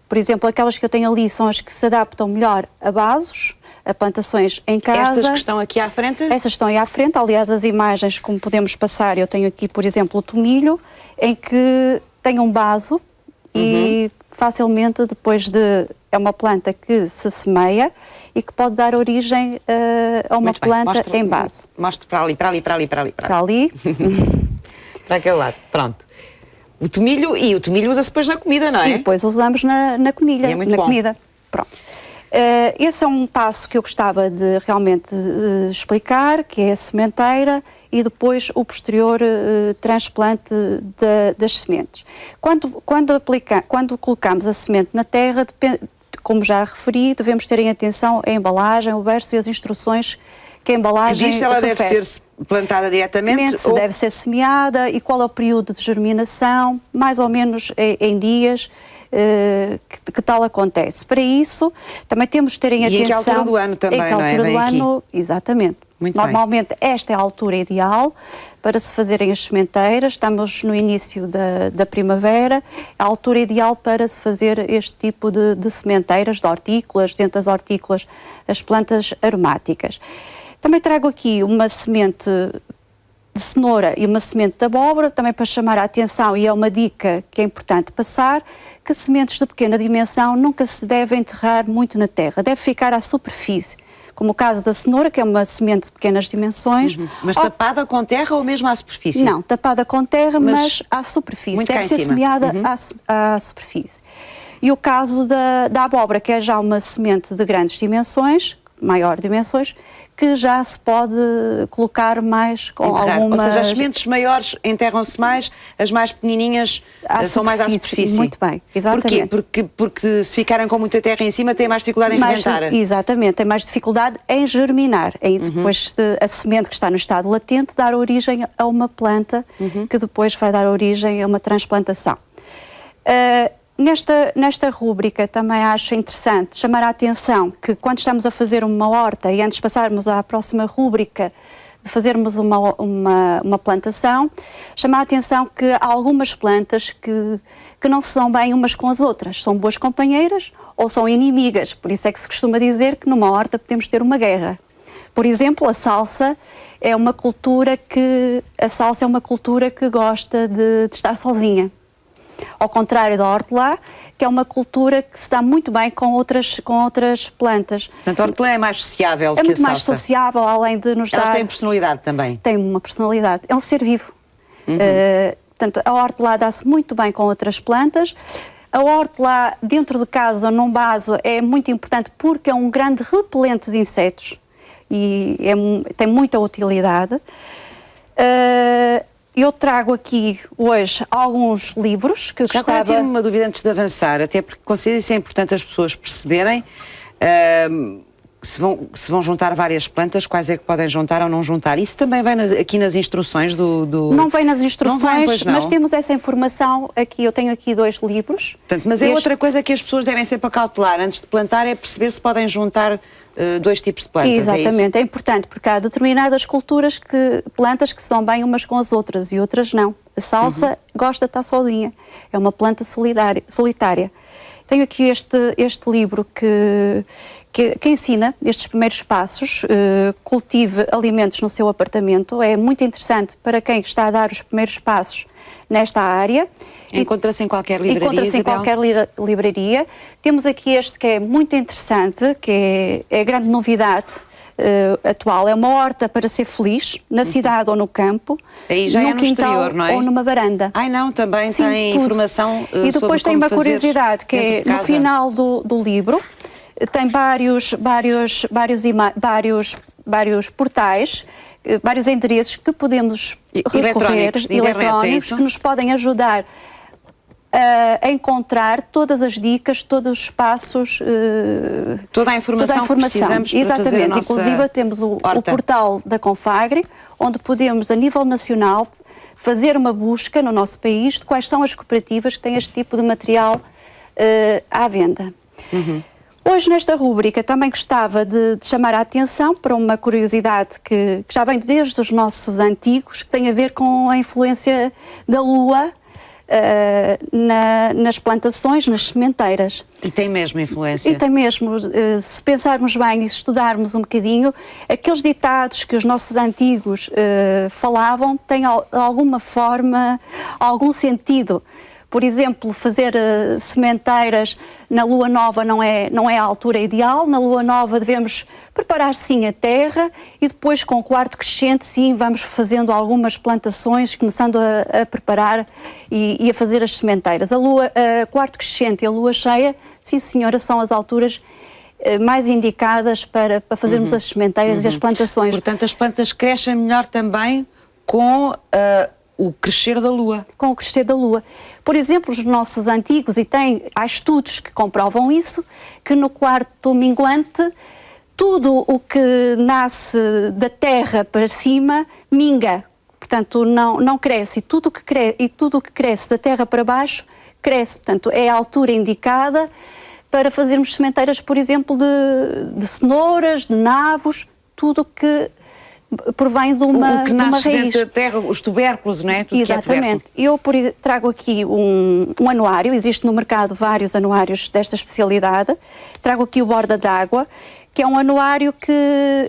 por exemplo, aquelas que eu tenho ali são as que se adaptam melhor a vasos, a plantações em casa. Estas que estão aqui à frente? Essas estão aí à frente. Aliás, as imagens, como podemos passar, eu tenho aqui, por exemplo, o tomilho, em que tem um vaso e facilmente depois é uma planta que se semeia e que pode dar origem a uma planta em vaso. Mostre para ali. Para aquele lado, pronto. O tomilho usa-se depois na comida, não é? E depois usamos na comida. E é muito bom. Pronto. Esse é um passo que eu gostava de realmente explicar, que é a sementeira, e depois o posterior transplante das sementes. Quando colocamos a semente na terra, como já referi, devemos ter em atenção a embalagem, o verso e as instruções que a embalagem que diz se ela deve ser plantada diretamente? Se deve ser semeada e qual é o período de germinação, mais ou menos em dias que tal acontece. Para isso, também temos de ter em atenção... E em que altura do ano também, não é? Em que altura do ano, exatamente. Normalmente esta é a altura ideal para se fazerem as sementeiras. Estamos no início da primavera, a altura ideal para se fazer este tipo de sementeiras, de hortícolas, dentro das hortícolas, as plantas aromáticas. Também trago aqui uma semente de cenoura e uma semente de abóbora, também para chamar a atenção, e é uma dica que é importante passar, que sementes de pequena dimensão nunca se devem enterrar muito na terra, deve ficar à superfície. Como o caso da cenoura, que é uma semente de pequenas dimensões. Mas tapada com terra ou mesmo à superfície? Não, tapada com terra, mas à superfície. Deve ser semeada à superfície. e o caso da abóbora, que é já uma semente de grandes dimensões, maior dimensões, que já se pode colocar mais com alguma... Ou seja, as sementes maiores enterram-se mais, as mais pequenininhas são mais à superfície. Muito bem, exatamente. Porquê? Porque se ficarem com muita terra em cima têm mais dificuldade em rebentar. Exatamente, tem mais dificuldade em germinar. Aí depois a semente que está no estado latente dar origem a uma planta que depois vai dar origem a uma transplantação. Nesta rúbrica também acho interessante chamar a atenção que quando estamos a fazer uma horta e antes de passarmos à próxima rúbrica de fazermos uma plantação, chamar a atenção que há algumas plantas que não se dão bem umas com as outras, são boas companheiras ou são inimigas, por isso é que se costuma dizer que numa horta podemos ter uma guerra. Por exemplo, a salsa é uma cultura que gosta de estar sozinha. Ao contrário da hortelã, que é uma cultura que se dá muito bem com outras plantas. Portanto, a hortelã é mais sociável que a salsa. É muito mais sociável, além de nos dar... Elas têm personalidade também. Tem uma personalidade. É um ser vivo. Portanto, a hortelã dá-se muito bem com outras plantas. A hortelã, dentro de casa, num vaso, é muito importante porque é um grande repelente de insetos e tem muita utilidade. Eu trago aqui hoje alguns livros que gostava... Agora tenho uma dúvida antes de avançar, até porque considero isso é importante as pessoas perceberem se vão juntar várias plantas, quais é que podem juntar ou não juntar. Isso também vem aqui nas instruções do... Não vem nas instruções, não vem, pois não. Mas temos essa informação aqui. Eu tenho aqui 2 livros. Portanto, mas é outra coisa que as pessoas devem sempre acautelar antes de plantar, é perceber se podem juntar 2 tipos de plantas. Exatamente, é importante, porque há determinadas plantas que se dão bem umas com as outras e outras não. A salsa gosta de estar sozinha, é uma planta solitária. Tenho aqui este livro que ensina estes primeiros passos, cultive alimentos no seu apartamento. É muito interessante para quem está a dar os primeiros passos nesta área. Encontra-se em qualquer livraria, Encontra-se em qualquer livraria. Temos aqui este que é muito interessante, que é a grande novidade atual. É uma horta para ser feliz, na cidade ou no campo, aí já no é no quintal exterior, não é? ou numa varanda. Ai não, também Sim, tem tudo. informação E depois tem uma curiosidade, que é no final do livro, tem vários portais, vários endereços que podemos recorrer, eletrónicos, que nos podem ajudar a encontrar todas as dicas, todos os passos, toda a informação que precisamos para exatamente, fazer a nossa inclusive temos o portal da Confagri, onde podemos, a nível nacional, fazer uma busca no nosso país de quais são as cooperativas que têm este tipo de material à venda. Hoje, nesta rúbrica, também gostava de chamar a atenção para uma curiosidade que já vem desde os nossos antigos, que tem a ver com a influência da lua nas plantações, nas sementeiras. E tem mesmo influência. E tem mesmo, se pensarmos bem e se estudarmos um bocadinho, aqueles ditados que os nossos antigos falavam têm de alguma forma, algum sentido. Por exemplo, fazer sementeiras na lua nova não é a altura ideal. Na lua nova devemos preparar sim a terra e depois com o quarto crescente sim vamos fazendo algumas plantações, começando a preparar e a fazer as sementeiras. A quarto crescente e a lua cheia, sim senhora, são as alturas mais indicadas para fazermos as sementeiras e as plantações. Portanto, as plantas crescem melhor também com o crescer da lua. Com o crescer da lua. Por exemplo, os nossos antigos, há estudos que comprovam isso, que no quarto minguante, tudo o que nasce da terra para cima minga. Portanto, não cresce. E tudo o que cresce da terra para baixo, cresce. Portanto, é a altura indicada para fazermos sementeiras, por exemplo, de cenouras, de nabos, tudo que provém de uma raiz. O que nasce dentro da terra, os tubérculos, não é? Tudo. Exatamente. Que é eu trago aqui um anuário, existe no mercado vários anuários desta especialidade. Trago aqui o Borda d'Água, que é um anuário que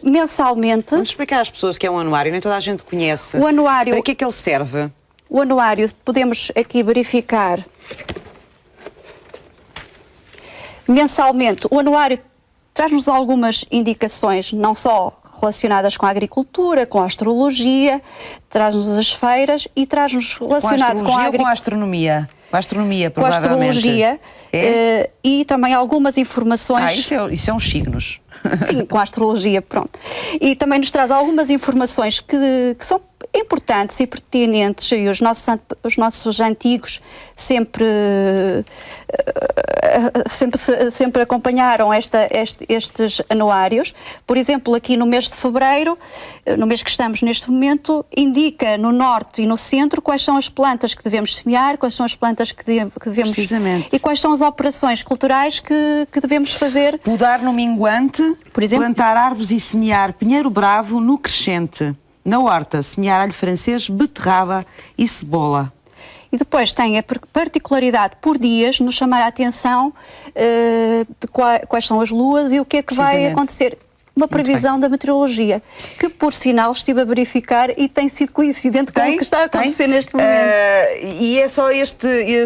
mensalmente... Vamos explicar às pessoas que é um anuário, nem toda a gente conhece. O anuário... Para que é que ele serve? O anuário, podemos aqui verificar mensalmente. O anuário traz-nos algumas indicações, não só relacionadas com a agricultura, com a astrologia, traz-nos as feiras e traz-nos relacionado com a com a astronomia. Com a astronomia, com a provavelmente. astrologia e também algumas informações. Isso é uns signos. Sim, com a astrologia, pronto. E também nos traz algumas informações que são importantes e pertinentes, e os nossos antigos sempre acompanharam estes anuários. Por exemplo, aqui no mês de fevereiro, no mês que estamos neste momento, indica no norte e no centro quais são as plantas que devemos semear, quais são as plantas que devemos... Precisamente. E quais são as operações culturais que devemos fazer. Podar no minguante, por exemplo, plantar árvores e semear pinheiro bravo no crescente. Na horta, semear alho francês, beterraba e cebola. E depois tem a particularidade por dias nos chamar a atenção de quais são as luas e o que é que vai acontecer. Uma previsão da meteorologia, que por sinal estive a verificar e tem sido coincidente com o que está a acontecer neste momento. E é só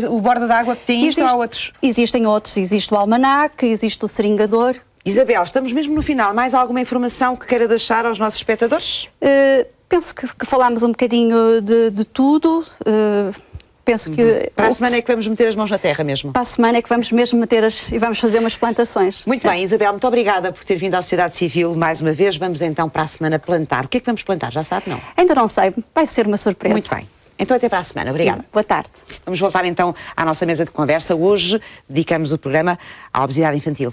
o borda d'água que tem isto ou há outros? Existem outros, existe o almanaque, existe o seringador. Isabel, estamos mesmo no final. Mais alguma informação que queira deixar aos nossos espectadores? Penso que falámos um bocadinho de tudo. Penso que... Para a semana é que vamos meter as mãos na terra mesmo? Para a semana é que vamos mesmo meter e vamos fazer umas plantações. Muito bem, Isabel, muito obrigada por ter vindo à Sociedade Civil mais uma vez. Vamos então para a semana plantar. O que é que vamos plantar? Já sabe, não? Ainda não sei, vai ser uma surpresa. Muito bem. Então até para a semana. Obrigada. Boa tarde. Vamos voltar então à nossa mesa de conversa. Hoje dedicamos o programa à obesidade infantil.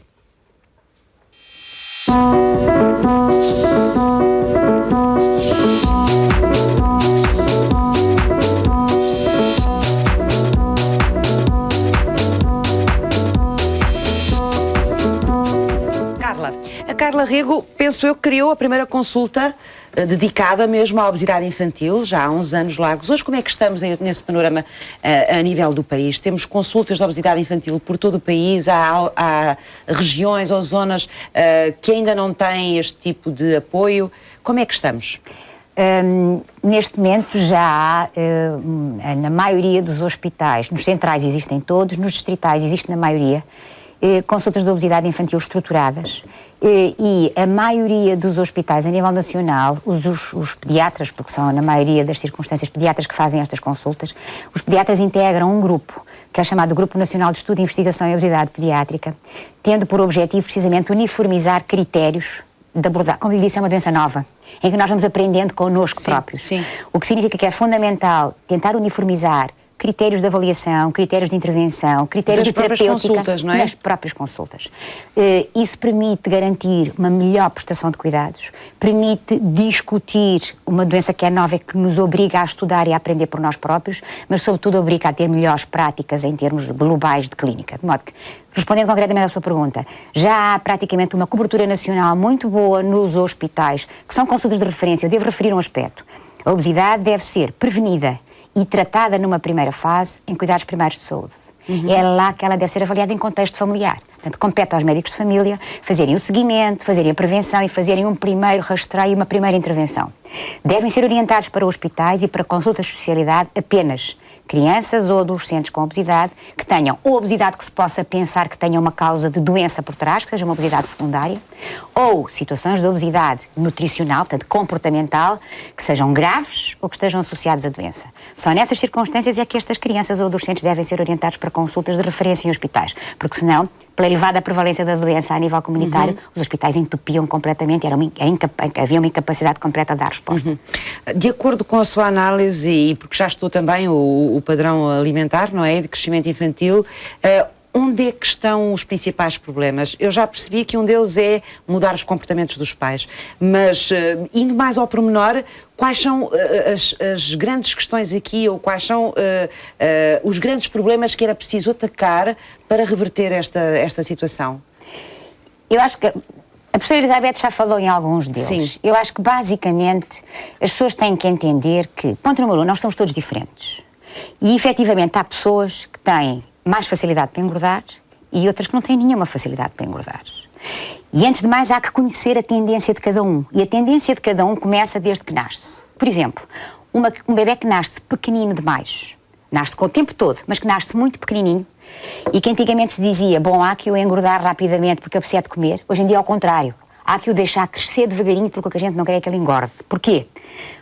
A Carla Rego, penso eu, criou a primeira consulta dedicada mesmo à obesidade infantil, já há uns anos largos. Hoje como é que estamos nesse panorama a nível do país? Temos consultas de obesidade infantil por todo o país, há regiões ou zonas que ainda não têm este tipo de apoio. Como é que estamos? Neste momento já há, na maioria dos hospitais, nos centrais existem todos, nos distritais existe na maioria, consultas de obesidade infantil estruturadas e a maioria dos hospitais a nível nacional, os pediatras, porque são na maioria das circunstâncias pediatras que fazem estas consultas, os pediatras integram um grupo que é chamado Grupo Nacional de Estudo e Investigação em Obesidade Pediátrica, tendo por objetivo precisamente uniformizar critérios de abordagem. Como lhe disse, é uma doença nova, em que nós vamos aprendendo connosco próprios. Sim. O que significa que é fundamental tentar uniformizar critérios de avaliação, critérios de intervenção, critérios de terapêutica consultas, não é? Das próprias consultas. Isso permite garantir uma melhor prestação de cuidados, permite discutir uma doença que é nova e que nos obriga a estudar e a aprender por nós próprios, mas sobretudo obriga a ter melhores práticas em termos globais de clínica. De modo que, respondendo concretamente à sua pergunta, já há praticamente uma cobertura nacional muito boa nos hospitais, que são consultas de referência. Eu devo referir um aspecto. A obesidade deve ser prevenida e tratada numa primeira fase em cuidados primários de saúde. É lá que ela deve ser avaliada em contexto familiar. Portanto, compete aos médicos de família fazerem o seguimento, fazerem a prevenção e fazerem um primeiro rastreio e uma primeira intervenção. Devem ser orientados para hospitais e para consultas de especialidade apenas crianças ou adolescentes com obesidade que tenham ou obesidade que se possa pensar que tenham uma causa de doença por trás, que seja uma obesidade secundária, ou situações de obesidade nutricional, portanto comportamental, que sejam graves ou que estejam associadas à doença. Só nessas circunstâncias é que estas crianças ou adolescentes devem ser orientados para consultas de referência em hospitais, porque senão, pela elevada prevalência da doença a nível comunitário, os hospitais entupiam completamente, havia uma incapacidade completa de dar resposta. De acordo com a sua análise, e porque já estou também o padrão alimentar, não é, de crescimento infantil, onde é que estão os principais problemas? Eu já percebi que um deles é mudar os comportamentos dos pais, mas indo mais ao pormenor, quais são as grandes questões aqui, ou quais são os grandes problemas que era preciso atacar para reverter esta situação? Eu acho que a professora Elizabeth já falou em alguns deles. Sim. Eu acho que basicamente as pessoas têm que entender que, ponto número 1, nós somos todos diferentes. E efetivamente há pessoas que têm mais facilidade para engordar e outras que não têm nenhuma facilidade para engordar. E antes de mais há que conhecer a tendência de cada um. E a tendência de cada um começa desde que nasce. Por exemplo, um bebê que nasce pequenino demais, nasce com o tempo todo, mas que nasce muito pequenininho, e que antigamente se dizia, bom, há que o engordar rapidamente porque apetece de comer, hoje em dia é ao contrário. Há que o deixar crescer devagarinho porque o que a gente não quer é que ele engorde. Porquê?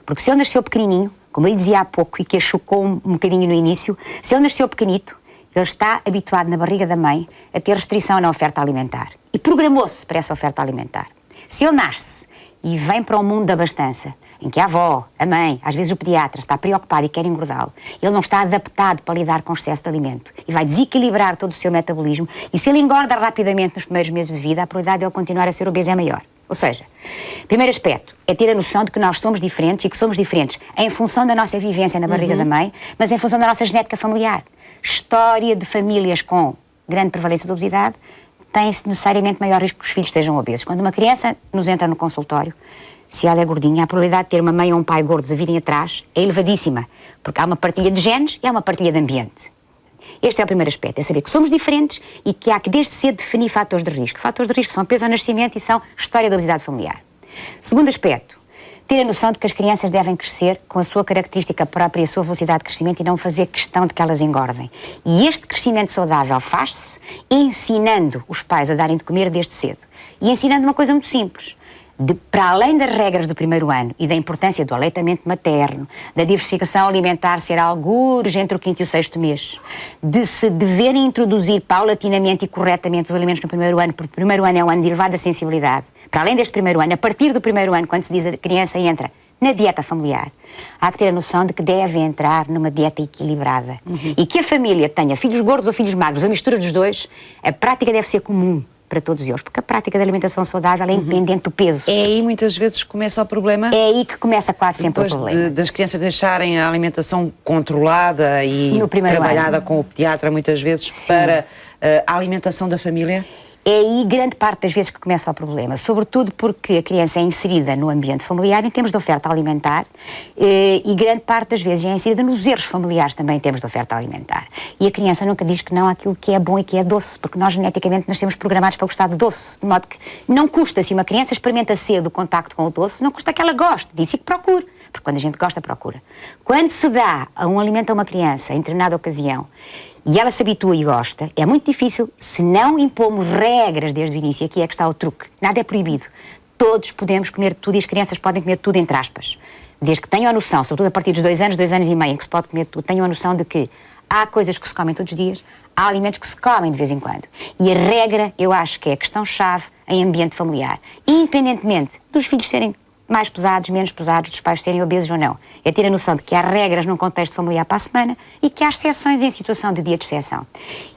Porque se ele nasceu pequenininho, como eu lhe dizia há pouco e que a chocou um bocadinho no início, se ele nasceu pequenito, Ele está habituado na barriga da mãe a ter restrição na oferta alimentar e programou-se para essa oferta alimentar. Se ele nasce e vem para o mundo da abastança, em que a avó, a mãe, às vezes o pediatra está preocupado e quer engordá-lo, ele não está adaptado para lidar com o excesso de alimento e vai desequilibrar todo o seu metabolismo, e se ele engorda rapidamente nos primeiros meses de vida, a probabilidade de ele continuar a ser obeso é maior. Ou seja, primeiro aspecto é ter a noção de que nós somos diferentes e que somos diferentes em função da nossa vivência na barriga da mãe, mas em função da nossa genética familiar. História de famílias com grande prevalência de obesidade tem necessariamente maior risco que os filhos sejam obesos. Quando uma criança nos entra no consultório, se ela é gordinha, a probabilidade de ter uma mãe ou um pai gordos a virem atrás é elevadíssima, porque há uma partilha de genes e há uma partilha de ambiente. Este é o primeiro aspecto, é saber que somos diferentes e que há que desde cedo definir fatores de risco. Fatores de risco são peso ao nascimento e são história da obesidade familiar. Segundo aspecto, ter a noção de que as crianças devem crescer com a sua característica própria e a sua velocidade de crescimento e não fazer questão de que elas engordem. E este crescimento saudável faz-se ensinando os pais a darem de comer desde cedo. E ensinando uma coisa muito simples. Para além das regras do primeiro ano e da importância do aleitamento materno, da diversificação alimentar ser algures entre o 5º e o 6º mês, de se deverem introduzir paulatinamente e corretamente os alimentos no primeiro ano, porque o primeiro ano é um ano de elevada sensibilidade. Para além deste primeiro ano, a partir do primeiro ano, quando se diz a criança entra na dieta familiar, há que ter a noção de que deve entrar numa dieta equilibrada. E que a família tenha filhos gordos ou filhos magros, a mistura dos dois, a prática deve ser comum para todos eles, porque a prática da alimentação saudável é independente do peso. É aí muitas vezes que começa o problema? É aí que começa quase sempre o problema. Das crianças deixarem a alimentação controlada e trabalhada com o pediatra muitas vezes para a alimentação da família? É aí grande parte das vezes que começa o problema, sobretudo porque a criança é inserida no ambiente familiar em termos de oferta alimentar e grande parte das vezes é inserida nos erros familiares também em termos de oferta alimentar. E a criança nunca diz que não àquilo que é bom e que é doce, porque nós geneticamente nascemos programados para gostar de doce, de modo que não custa, se uma criança experimenta cedo o contacto com o doce, não custa que ela goste, disso e que procure. Porque quando a gente gosta, procura. Quando se dá um alimento a uma criança em determinada ocasião e ela se habitua e gosta, é muito difícil se não impomos regras desde o início. Aqui é que está o truque. Nada é proibido. Todos podemos comer tudo e as crianças podem comer tudo, entre aspas. Desde que tenham a noção, sobretudo a partir dos 2 anos e meio, em que se pode comer tudo, tenham a noção de que há coisas que se comem todos os dias, há alimentos que se comem de vez em quando. E a regra, eu acho que é a questão-chave em ambiente familiar. Independentemente dos filhos serem mais pesados, menos pesados, dos pais serem obesos ou não. É ter a noção de que há regras num contexto familiar para a semana e que há exceções em situação de dia de exceção.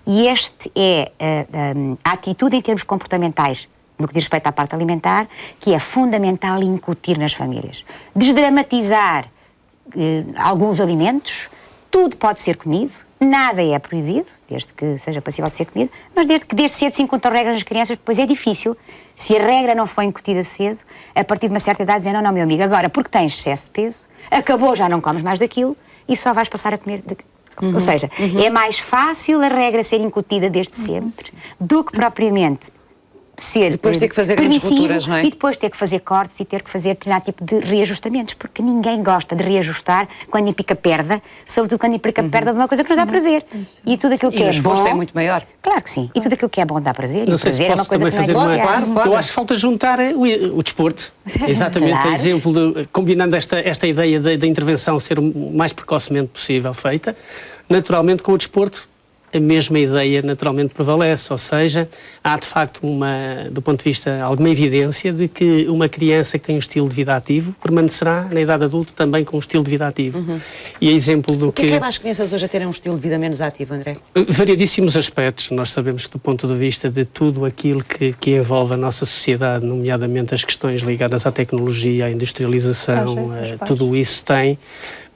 E este é a atitude em termos comportamentais, no que diz respeito à parte alimentar, que é fundamental incutir nas famílias. Desdramatizar alguns alimentos, tudo pode ser comido, nada é proibido, desde que seja passível de ser comido, mas desde cedo se encontram regras nas crianças, depois é difícil, se a regra não foi incutida cedo, a partir de uma certa idade dizer, não, meu amigo, agora porque tens excesso de peso, acabou, já não comes mais daquilo e só vais passar a comer Ou seja, é mais fácil a regra ser incutida desde sempre do que propriamente ser depois ter que fazer grandes rupturas, não é? E depois ter que fazer cortes e ter que fazer determinado tipo de reajustamentos, porque ninguém gosta de reajustar quando implica perda, sobretudo quando implica perda de uma coisa que nos dá prazer. E tudo aquilo que e é o esforço bom... é muito maior. Claro que sim. E tudo aquilo que é bom dá prazer. Não e sei se prazer é uma posso coisa também que não é fazer negociável. Claro. Eu acho que falta juntar o desporto. Exatamente, Claro. exemplo de, combinando esta ideia da intervenção ser o mais precocemente possível feita, naturalmente com o desporto a mesma ideia naturalmente prevalece, ou seja, há de facto do ponto de vista, alguma evidência de que uma criança que tem um estilo de vida ativo permanecerá na idade adulta também com um estilo de vida ativo. E é exemplo do O que é que leva as crianças hoje a terem um estilo de vida menos ativo, André? Variadíssimos aspectos. Nós sabemos que do ponto de vista de tudo aquilo que envolve a nossa sociedade, nomeadamente as questões ligadas à tecnologia, à industrialização, tudo isso tem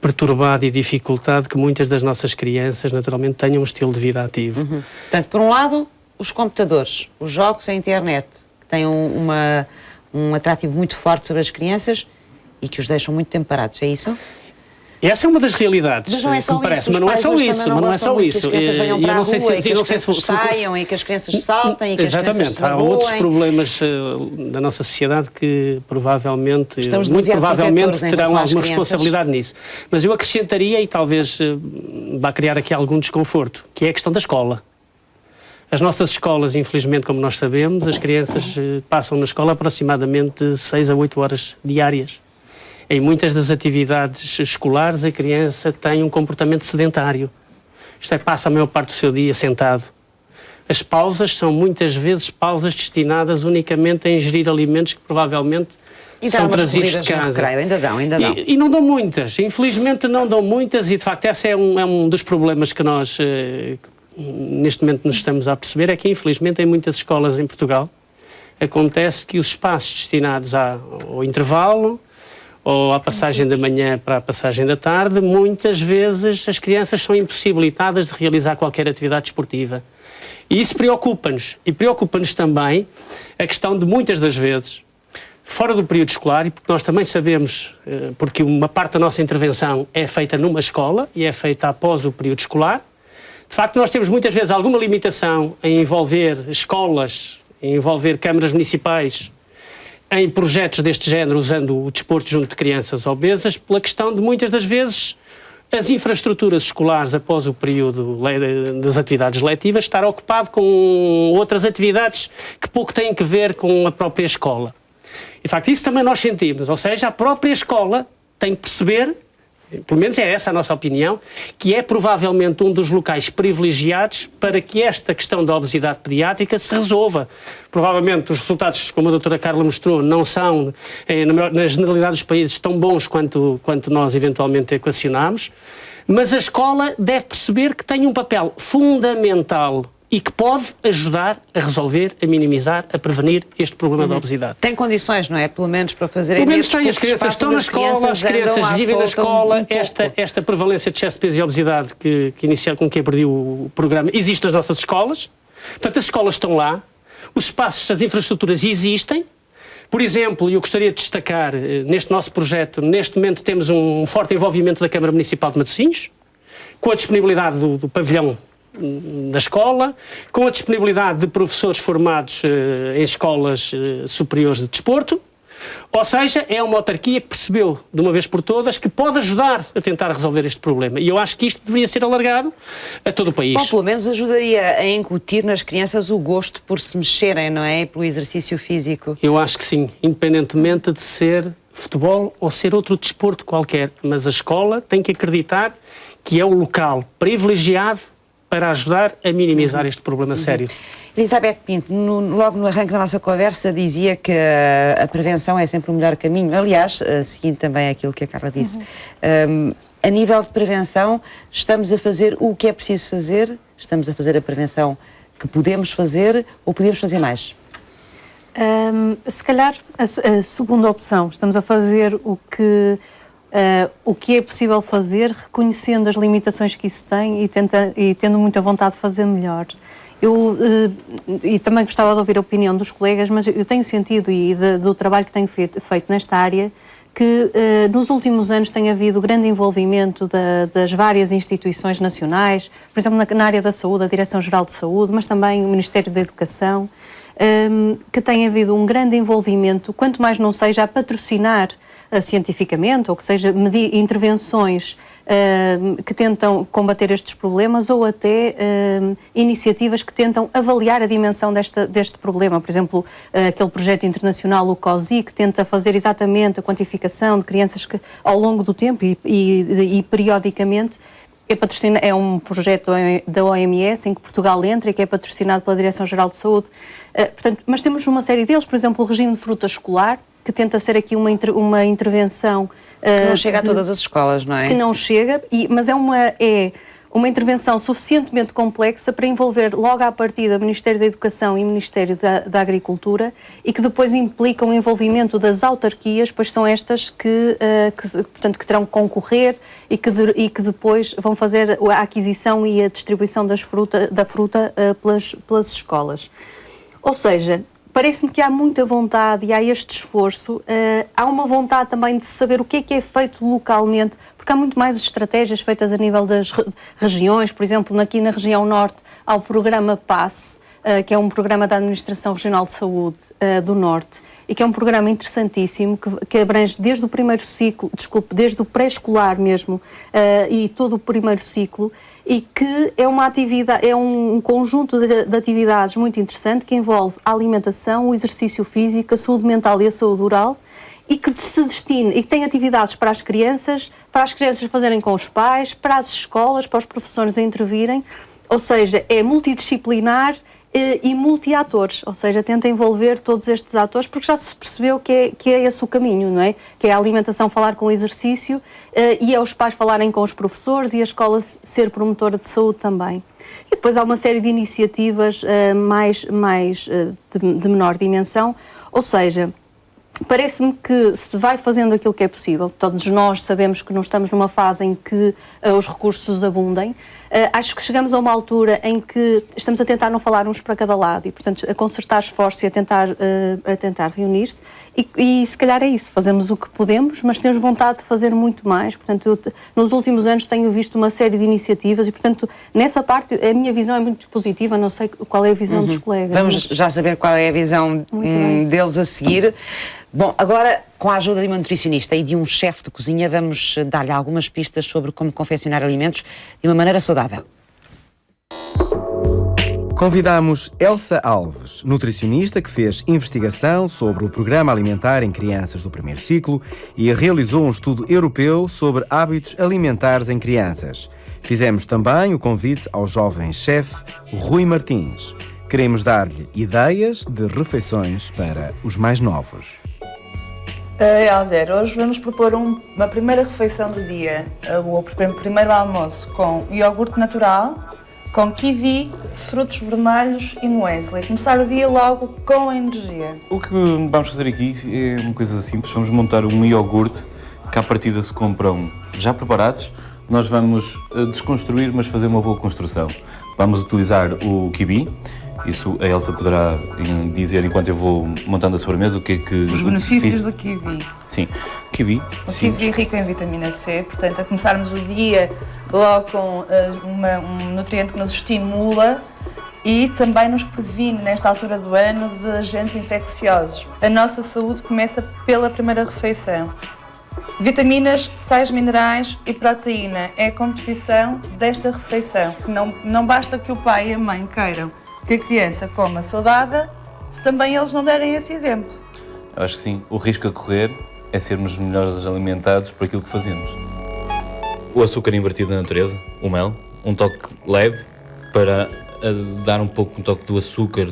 perturbado e dificultado que muitas das nossas crianças naturalmente tenham um estilo de vida ativo. Portanto, por um lado, os computadores, os jogos, a internet, que têm um atrativo muito forte sobre as crianças e que os deixam muito tempo parados, é isso? Essa é uma das realidades, mas não é só que me parece, isso. mas não é só isso, mas não é só isso. Que as crianças venham para a rua e que as crianças saiam e que as crianças saltem e que as crianças se magoem. Há outros problemas da nossa sociedade que provavelmente, muito provavelmente terão alguma responsabilidade nisso. Mas eu acrescentaria, e talvez vá criar aqui algum desconforto, que é a questão da escola. As nossas escolas, infelizmente, como nós sabemos, as crianças passam na escola aproximadamente 6 a 8 horas diárias. Em muitas das atividades escolares, a criança tem um comportamento sedentário. isto é, passa a maior parte do seu dia sentado. As pausas são muitas vezes pausas destinadas unicamente a ingerir alimentos que provavelmente são trazidos de casa. Ainda dão. E não dão muitas, infelizmente não dão muitas, e de facto esse é um dos problemas que nós neste momento nos estamos a perceber, é que infelizmente em muitas escolas em Portugal acontece que os espaços destinados ao intervalo ou à passagem da manhã para a passagem da tarde, muitas vezes as crianças são impossibilitadas de realizar qualquer atividade esportiva. E isso preocupa-nos. E preocupa-nos também a questão de muitas das vezes, fora do período escolar, e porque nós também sabemos, porque uma parte da nossa intervenção é feita numa escola e é feita após o período escolar, de facto nós temos muitas vezes alguma limitação em envolver escolas, em envolver câmaras municipais em projetos deste género, usando o desporto junto de crianças obesas, pela questão de muitas das vezes as infraestruturas escolares após o período das atividades letivas estar ocupado com outras atividades que pouco têm que ver com a própria escola. E de facto isso também nós sentimos, ou seja, a própria escola tem que perceber, pelo menos é essa a nossa opinião, que é provavelmente um dos locais privilegiados para que esta questão da obesidade pediátrica se resolva. Provavelmente os resultados, como a doutora Carla mostrou, não são, na generalidade dos países, tão bons quanto nós eventualmente equacionamos, mas a escola deve perceber que tem um papel fundamental e que pode ajudar a resolver, a minimizar, a prevenir este problema da obesidade. Tem condições, não é? Pelo menos para fazer... Pelo menos tem, as crianças estão na escola, as crianças vivem na escola, esta prevalência de excesso de peso e obesidade que iniciaram com que abriu o programa, existe nas nossas escolas, portanto as escolas estão lá, os espaços, as infraestruturas existem. Por exemplo, eu gostaria de destacar, neste nosso projeto, neste momento temos um forte envolvimento da Câmara Municipal de Matosinhos, com a disponibilidade do pavilhão da escola, com a disponibilidade de professores formados em escolas superiores de desporto, ou seja, é uma autarquia que percebeu de uma vez por todas que pode ajudar a tentar resolver este problema, e eu acho que isto deveria ser alargado a todo o país. Bom, pelo menos ajudaria a incutir nas crianças o gosto por se mexerem, não é? E pelo exercício físico. Eu acho que sim, independentemente de ser futebol ou ser outro desporto qualquer, mas a escola tem que acreditar que é o local privilegiado para ajudar a minimizar este problema sério. Elizabeth Pinto, logo no arranque da nossa conversa, dizia que a prevenção é sempre o melhor caminho. Aliás, seguindo também aquilo que a Carla disse, a nível de prevenção, estamos a fazer o que é preciso fazer? Estamos a fazer a prevenção que podemos fazer ou podemos fazer mais? Se calhar a segunda opção, estamos a fazer o que é possível fazer, reconhecendo as limitações que isso tem e tendo muita vontade de fazer melhor. E também gostava de ouvir a opinião dos colegas, mas eu tenho sentido, do trabalho que tenho feito nesta área, que nos últimos anos tem havido grande envolvimento das várias instituições nacionais, por exemplo, na área da saúde, a Direção-Geral de Saúde, mas também o Ministério da Educação, que tem havido um grande envolvimento, quanto mais não seja a patrocinar cientificamente, ou que seja intervenções que tentam combater estes problemas, ou até iniciativas que tentam avaliar a dimensão deste problema. Por exemplo, aquele projeto internacional, o COSI, que tenta fazer exatamente a quantificação de crianças que, ao longo do tempo e periodicamente, é um projeto da OMS em que Portugal entra e que é patrocinado pela Direção-Geral de Saúde. Mas temos uma série deles, por exemplo, o regime de fruta escolar, que tenta ser aqui uma intervenção... que não chega a todas as escolas, não é? Que não chega, mas é uma intervenção suficientemente complexa para envolver logo à partida o Ministério da Educação e o Ministério da Agricultura, e que depois implica o envolvimento das autarquias, pois são estas que portanto, que terão que concorrer e que depois vão fazer a aquisição e a distribuição da fruta pelas escolas. Ou seja, parece-me que há muita vontade e há este esforço, há uma vontade também de saber o que é feito localmente, porque há muito mais estratégias feitas a nível das regiões. Por exemplo, aqui na região norte há o programa PASS, que é um programa da Administração Regional de Saúde do Norte, e que é um programa interessantíssimo, que abrange desde o primeiro ciclo, desde o pré-escolar mesmo, e todo o primeiro ciclo, e que é uma atividade, é um conjunto de atividades muito interessante que envolve a alimentação, o exercício físico, a saúde mental e a saúde oral, e que se destine e que tem atividades para as crianças fazerem com os pais, para as escolas, para os professores a intervirem, ou seja, é multidisciplinar e multi-atores, ou seja, tenta envolver todos estes atores, porque já se percebeu que é esse o caminho, não é? Que é a alimentação falar com o exercício e é os pais falarem com os professores e a escola ser promotora de saúde também. E depois há uma série de iniciativas de menor dimensão, ou seja, parece-me que se vai fazendo aquilo que é possível. Todos nós sabemos que não estamos numa fase em que os recursos abundem. Acho que chegamos a uma altura em que estamos a tentar não falar uns para cada lado e, portanto, a concertar esforços e a tentar reunir-se. E se calhar é isso, fazemos o que podemos, mas temos vontade de fazer muito mais. Portanto, eu, nos últimos anos tenho visto uma série de iniciativas e, portanto, nessa parte a minha visão é muito positiva, não sei qual é a visão dos colegas. Vamos já saber qual é a visão deles a seguir. Bom, agora, com a ajuda de uma nutricionista e de um chefe de cozinha, vamos dar-lhe algumas pistas sobre como confeccionar alimentos de uma maneira saudável. Convidamos Elsa Alves, nutricionista que fez investigação sobre o programa alimentar em crianças do primeiro ciclo e realizou um estudo europeu sobre hábitos alimentares em crianças. Fizemos também o convite ao jovem chefe Rui Martins. Queremos dar-lhe ideias de refeições para os mais novos. Alder, hoje vamos propor uma primeira refeição do dia, o primeiro almoço com iogurte natural, com kiwi, frutos vermelhos e muesli. Começar o dia logo com energia. O que vamos fazer aqui é uma coisa simples, vamos montar um iogurte que à partida se compram já preparados. Nós vamos desconstruir, mas fazer uma boa construção. Vamos utilizar o kiwi. Isso a Elsa poderá dizer enquanto eu vou montando a sobremesa o que é que... Os benefícios do kiwi. Sim, kiwi. O kiwi é rico em vitamina C, portanto, a começarmos o dia logo com um nutriente que nos estimula e também nos previne, nesta altura do ano, de agentes infecciosos. A nossa saúde começa pela primeira refeição. Vitaminas, sais minerais e proteína é a composição desta refeição. Não basta que o pai e a mãe queiram que a criança coma saudável, se também eles não derem esse exemplo. Eu acho que sim. O risco a correr é sermos melhores alimentados por aquilo que fazemos. O açúcar invertido na natureza, o mel, um toque leve para dar um toque do açúcar,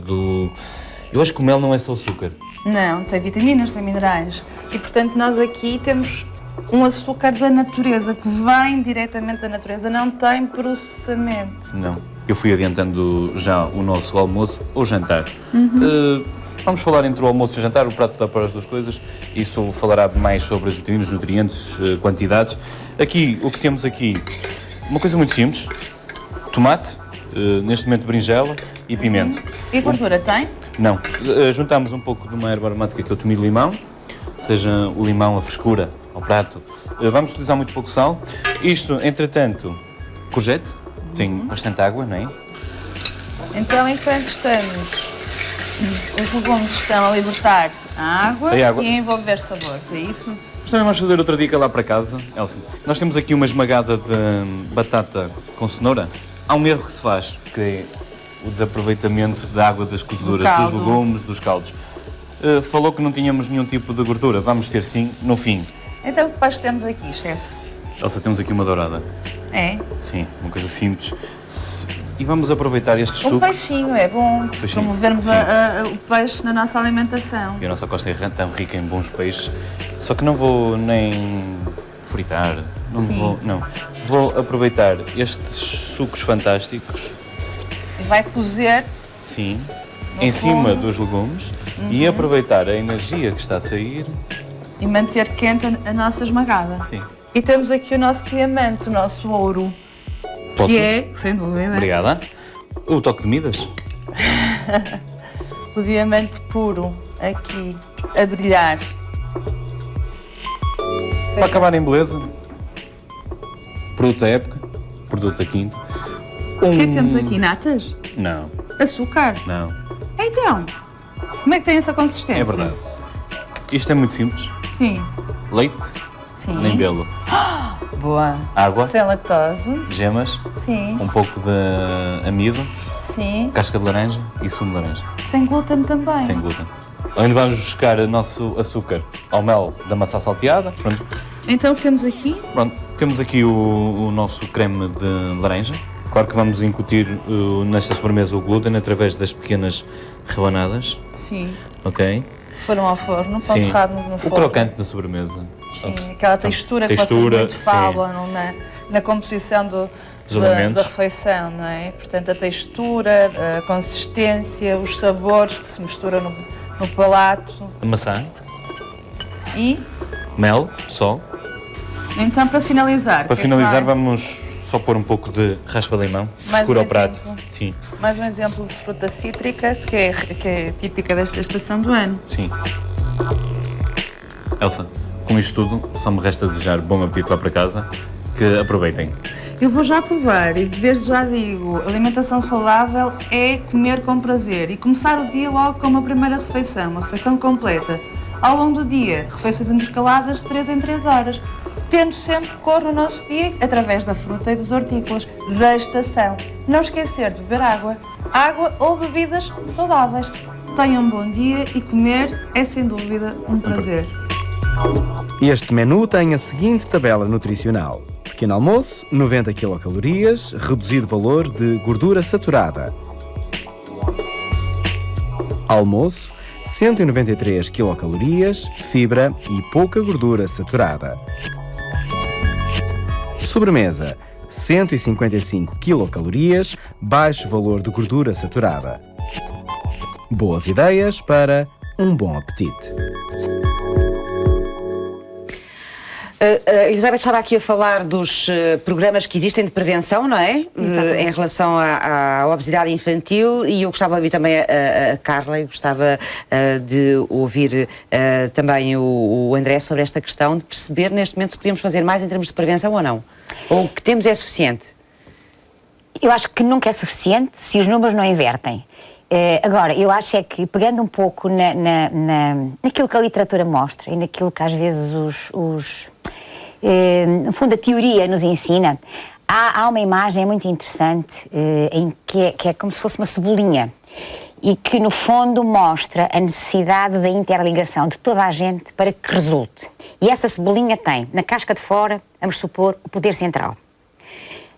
Eu acho que o mel não é só açúcar. Não, tem vitaminas, tem minerais. E, portanto, nós aqui temos um açúcar da natureza, que vem diretamente da natureza, não tem processamento. Não. Eu fui adiantando já o nosso almoço ou jantar. Vamos falar entre o almoço e o jantar, o prato dá para as duas coisas. Isso falará mais sobre as vitaminas, nutrientes, quantidades. Aqui, o que temos aqui, uma coisa muito simples. Tomate, neste momento berinjela e pimento. E gordura tem? Não. Juntamos um pouco de uma erva aromática que é o tomilho-limão, seja o limão, a frescura ao prato. Vamos utilizar muito pouco sal. Isto, entretanto, courgette, tem bastante água, não é? Então, enquanto os legumes estão a libertar a água e a envolver sabores, é isso? Mas também vamos fazer outra dica lá para casa, Elsa. Nós temos aqui uma esmagada de batata com cenoura. Há um erro que se faz, que é o desaproveitamento da água das cozeduras, dos legumes, dos caldos. Falou que não tínhamos nenhum tipo de gordura. Vamos ter sim, no fim. Então, o que peixe temos aqui, chefe? Elsa, temos aqui uma dourada. É? Sim, uma coisa simples. E vamos aproveitar estes sucos. Um peixinho, é bom promovermos o peixe na nossa alimentação. E a nossa costa é tão rica em bons peixes, só que não vou nem fritar, Vou aproveitar estes sucos fantásticos. Vai cozer. Sim, em cima dos legumes e aproveitar a energia que está a sair. E manter quente a nossa esmagada. Sim. E temos aqui o nosso diamante, o nosso ouro. Posso? Que é, sem dúvida. Obrigada. O toque de Midas. O diamante puro aqui a brilhar. Para acabar em beleza, produto da época, produto da quinta. O que é que temos aqui? Natas? Não. Açúcar? Não. Então, como é que tem essa consistência? É verdade. Isto é muito simples. Sim. Leite, Sim. nem belo. Boa. Água. Sem lactose. Gemas. Sim. Um pouco de amido. Sim. Casca de laranja e sumo de laranja. Sem glúten também. Sem glúten. Onde vamos buscar o nosso açúcar ao mel da maçã salteada. Pronto. Então o que temos aqui? Pronto, temos aqui o nosso creme de laranja. Claro que vamos incutir nesta sobremesa o glúten através das pequenas rebanadas. Sim. Ok? Foram ao forno, pão torrado no forno. O crocante da sobremesa. Sim, aquela textura que vocês muito falam na composição da refeição, não é? Portanto, a textura, a consistência, os sabores que se misturam no palato. A maçã. E? Mel, só. Então, para finalizar... Para finalizar, vamos só pôr um pouco de raspa de limão, frescura ao prato. Sim. Mais um exemplo de fruta cítrica, que é típica desta estação do ano. Sim. Elsa, com isto tudo, só me resta desejar bom apetite lá para casa, que aproveitem. Eu vou já provar e desde já digo, alimentação saudável é comer com prazer e começar o dia logo com uma primeira refeição, uma refeição completa. Ao longo do dia, refeições intercaladas de 3 em 3 horas, tendo sempre cor no nosso dia através da fruta e dos hortícolas, da estação. Não esquecer de beber água ou bebidas saudáveis. Tenham um bom dia e comer é sem dúvida um prazer. Este menu tem a seguinte tabela nutricional. Pequeno almoço, 90 quilocalorias, reduzido valor de gordura saturada. Almoço, 193 quilocalorias, fibra e pouca gordura saturada. Sobremesa, 155 quilocalorias, baixo valor de gordura saturada. Boas ideias para um bom apetite. Elizabeth estava aqui a falar dos programas que existem de prevenção, não é? Em relação à obesidade infantil, e eu gostava de ouvir também a Carla, e gostava de ouvir também o André sobre esta questão, de perceber neste momento se podíamos fazer mais em termos de prevenção ou não. Ou o que temos é suficiente? Eu acho que nunca é suficiente se os números não invertem. Agora, eu acho é que, pegando um pouco naquilo que a literatura mostra e naquilo que às vezes no fundo a teoria nos ensina, há uma imagem muito interessante em que é como se fosse uma cebolinha e que no fundo mostra a necessidade da interligação de toda a gente para que resulte. E essa cebolinha tem, na casca de fora, vamos supor, o poder central.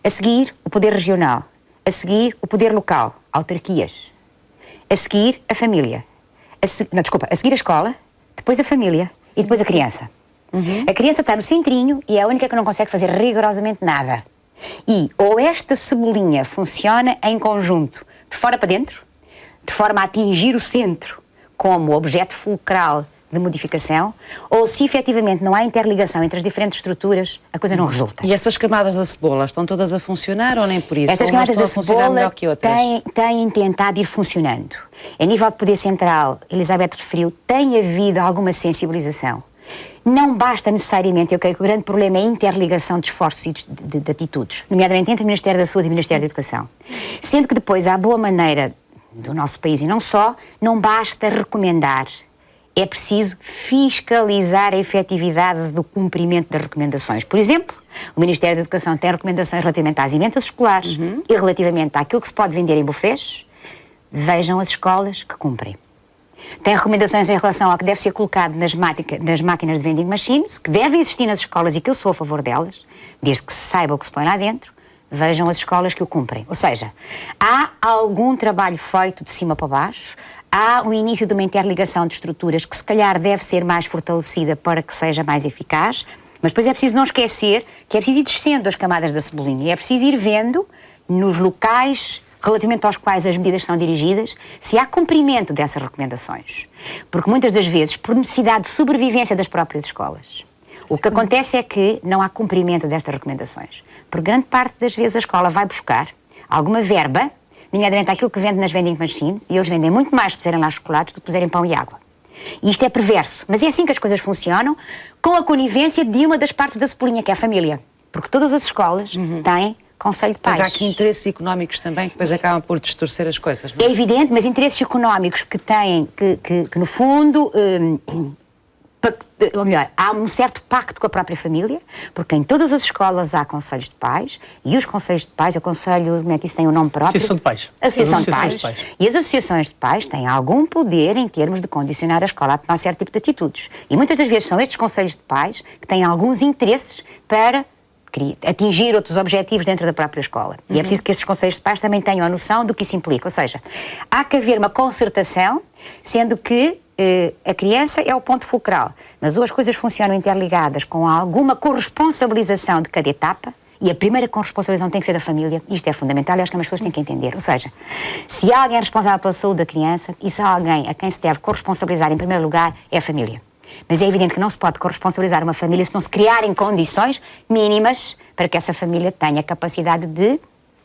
A seguir, o poder regional. A seguir, o poder local, autarquias. A seguir, a família. A seguir a escola, depois a família e depois a criança. A criança está no centrinho e é a única que não consegue fazer rigorosamente nada. E ou esta cebolinha funciona em conjunto, de fora para dentro, de forma a atingir o centro como objeto fulcral de modificação, ou se efetivamente não há interligação entre as diferentes estruturas, a coisa não resulta. E essas camadas da cebola estão todas a funcionar ou nem por isso? Estas camadas da cebola têm tentado ir funcionando. A nível de poder central, Elizabeth referiu, tem havido alguma sensibilização. Não basta necessariamente, eu creio que o grande problema é a interligação de esforços e de atitudes, nomeadamente entre o Ministério da Saúde e o Ministério da Educação. Sendo que depois, à boa maneira do nosso país e não só, não basta recomendar. É preciso fiscalizar a efetividade do cumprimento das recomendações. Por exemplo, o Ministério da Educação tem recomendações relativamente às emendas escolares e relativamente àquilo que se pode vender em bufês. Vejam as escolas que cumprem. Tem recomendações em relação ao que deve ser colocado nas máquinas de vending machines, que devem existir nas escolas e que eu sou a favor delas, desde que se saiba o que se põe lá dentro. Vejam as escolas que o cumprem. Ou seja, há algum trabalho feito de cima para baixo, há o início de uma interligação de estruturas que se calhar deve ser mais fortalecida para que seja mais eficaz, mas depois é preciso não esquecer que é preciso ir descendo as camadas da cebolinha, é preciso ir vendo nos locais relativamente aos quais as medidas são dirigidas, se há cumprimento dessas recomendações. Porque muitas das vezes, por necessidade de sobrevivência das próprias escolas, o que acontece é que não há cumprimento destas recomendações. Por grande parte das vezes a escola vai buscar alguma verba, nomeadamente aquilo que vende nas vending machines, e eles vendem muito mais se puserem lá chocolates do que puserem pão e água. E isto é perverso, mas é assim que as coisas funcionam, com a conivência de uma das partes da cebolinha, que é a família. Porque todas as escolas têm conselho de pais. Há aqui interesses económicos também que depois acabam por distorcer as coisas, não é? É evidente, mas interesses económicos que têm, que no fundo ou melhor, há um certo pacto com a própria família, porque em todas as escolas há conselhos de pais, e os conselhos de pais, o conselho, como é que isso tem o nome próprio? Associação de pais. Associação de pais. E as associações de pais têm algum poder em termos de condicionar a escola a tomar certo tipo de atitudes. E muitas das vezes são estes conselhos de pais que têm alguns interesses para atingir outros objetivos dentro da própria escola. E é preciso que estes conselhos de pais também tenham a noção do que isso implica. Ou seja, há que haver uma concertação, sendo que a criança é o ponto fulcral, mas ou as coisas funcionam interligadas com alguma corresponsabilização de cada etapa, e a primeira corresponsabilização tem que ser da família, isto é fundamental e acho que as pessoas têm que entender. Ou seja, se há alguém responsável pela saúde da criança, e se há alguém a quem se deve corresponsabilizar em primeiro lugar, é a família. Mas é evidente que não se pode corresponsabilizar uma família se não se criarem condições mínimas para que essa família tenha capacidade de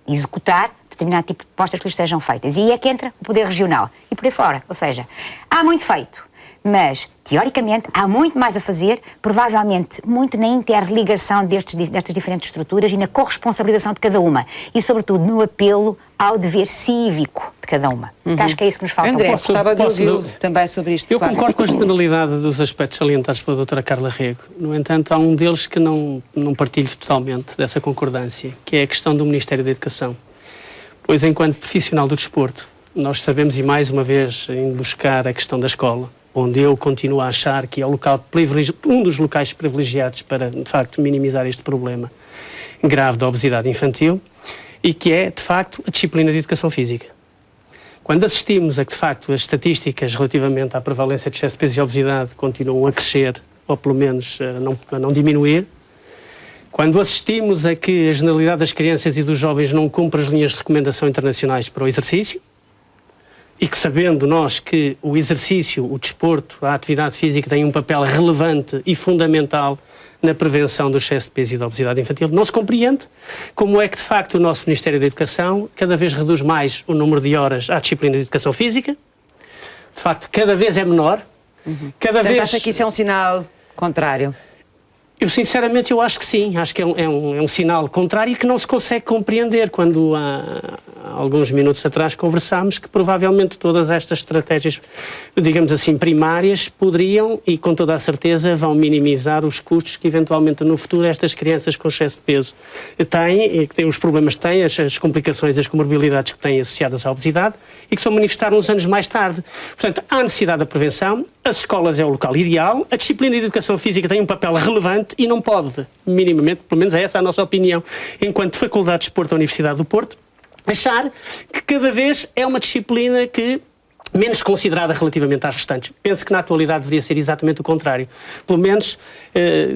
executar determinado tipo de propostas que lhes sejam feitas. E aí é que entra o poder regional. E por aí fora. Ou seja, há muito feito, mas, teoricamente, há muito mais a fazer, provavelmente muito na interligação destas diferentes estruturas e na corresponsabilização de cada uma. E, sobretudo, no apelo ao dever cívico de cada uma. Que acho que é isso que nos falta. André, gostava de ouvir também sobre isto. Eu concordo com a generalidade dos aspectos salientados pela doutora Carla Rego. No entanto, há um deles que não partilho totalmente dessa concordância, que é a questão do Ministério da Educação. Pois, enquanto profissional do desporto, nós sabemos, e mais uma vez, em buscar a questão da escola, onde eu continuo a achar que é um dos locais privilegiados para, de facto, minimizar este problema grave da obesidade infantil, e que é, de facto, a disciplina de educação física. Quando assistimos a que, de facto, as estatísticas relativamente à prevalência de excesso de peso e obesidade continuam a crescer, ou pelo menos a não diminuir, quando assistimos a que a generalidade das crianças e dos jovens não cumpre as linhas de recomendação internacionais para o exercício, e que sabendo nós que o exercício, o desporto, a atividade física tem um papel relevante e fundamental na prevenção do excesso de peso e da obesidade infantil, não se compreende como é que, de facto, o nosso Ministério da Educação cada vez reduz mais o número de horas à disciplina de educação física, de facto, cada vez é menor, cada vez... Acha que isso é um sinal contrário? Eu, sinceramente, eu acho que sim. Acho que é um sinal contrário que não se consegue compreender quando há alguns minutos atrás conversámos que provavelmente todas estas estratégias, digamos assim, primárias poderiam e com toda a certeza vão minimizar os custos que eventualmente no futuro estas crianças com excesso de peso têm, e que têm os problemas que têm, as complicações, as comorbilidades que têm associadas à obesidade e que se vão manifestar uns anos mais tarde. Portanto, há necessidade da prevenção, as escolas é o local ideal, a disciplina de educação física tem um papel relevante e não pode, minimamente, pelo menos é essa a nossa opinião, enquanto Faculdade de Desporto da Universidade do Porto, achar que cada vez é uma disciplina que menos considerada relativamente às restantes. Penso que na atualidade deveria ser exatamente o contrário. Pelo menos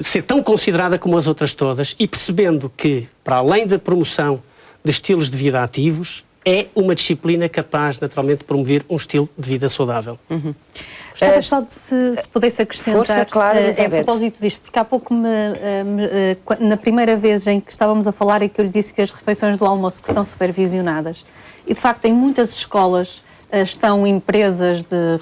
ser tão considerada como as outras todas e percebendo que, para além da promoção de estilos de vida ativos, é uma disciplina capaz, naturalmente, de promover um estilo de vida saudável. Gostava só de se pudesse acrescentar, força, claro, a propósito disto, porque há pouco, na primeira vez em que estávamos a falar, e que eu lhe disse que as refeições do almoço que são supervisionadas, e de facto em muitas escolas estão empresas de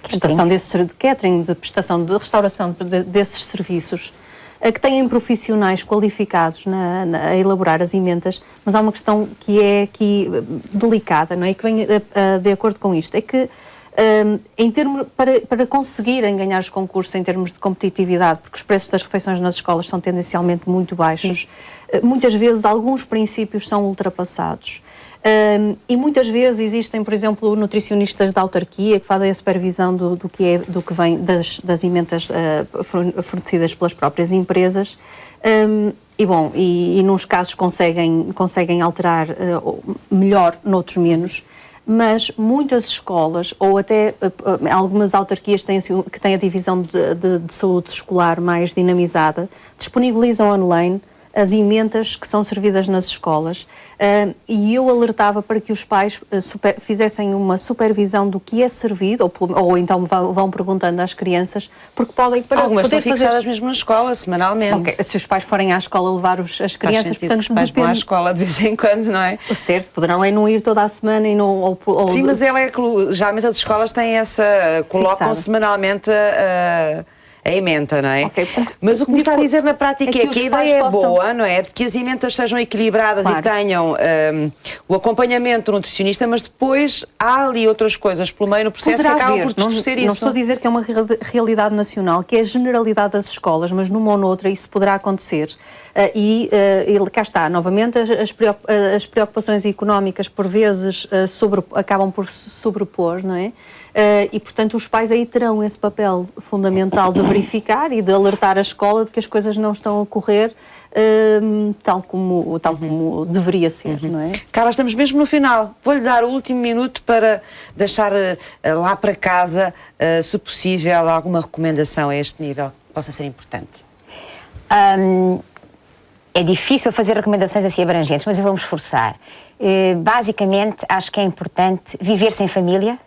prestação de catering, de prestação de restauração desses serviços, que têm profissionais qualificados a elaborar as emendas, mas há uma questão que é aqui delicada, não é? E que vem de acordo com isto, é que para conseguirem ganhar os concursos em termos de competitividade, porque os preços das refeições nas escolas são tendencialmente muito baixos, muitas vezes alguns princípios são ultrapassados. E muitas vezes existem, por exemplo, nutricionistas da autarquia que fazem a supervisão do que vem das emendas fornecidas pelas próprias empresas e nos casos conseguem alterar melhor, noutros menos. Mas muitas escolas, ou até algumas autarquias que têm a divisão de saúde escolar mais dinamizada, disponibilizam online as emendas que são servidas nas escolas, e eu alertava para que os pais fizessem uma supervisão do que é servido, ou então vão perguntando às crianças, porque podem... Algumas estão fixadas mesmo na escola, semanalmente. Se os pais forem à escola levar as crianças, portanto, os pais vão à escola de vez em quando, não é? Certo, poderão não ir toda a semana e não... Sim, mas geralmente as escolas têm colocam semanalmente a ementa, não é? Ok, portanto, mas o que me está a dizer na prática é que a os ideia pais é possam- boa, não é? De que as ementas sejam equilibradas Claro. e tenham o acompanhamento do nutricionista, mas depois há ali outras coisas pelo meio no processo Poderá que acabam haver. por distorcer isso. Não estou a dizer que é uma realidade nacional, que é a generalidade das escolas, mas numa ou noutra isso poderá acontecer. E cá está, novamente, as preocupações económicas por vezes acabam por se sobrepor, não é? E, portanto, os pais aí terão esse papel fundamental de verificar e de alertar a escola de que as coisas não estão a ocorrer tal como deveria ser, não é? Carla, estamos mesmo no final. Vou-lhe dar o último minuto para deixar lá para casa, se possível, alguma recomendação a este nível que possa ser importante. É difícil fazer recomendações assim abrangentes, mas eu vou-me esforçar. Basicamente, acho que é importante viver-se em família,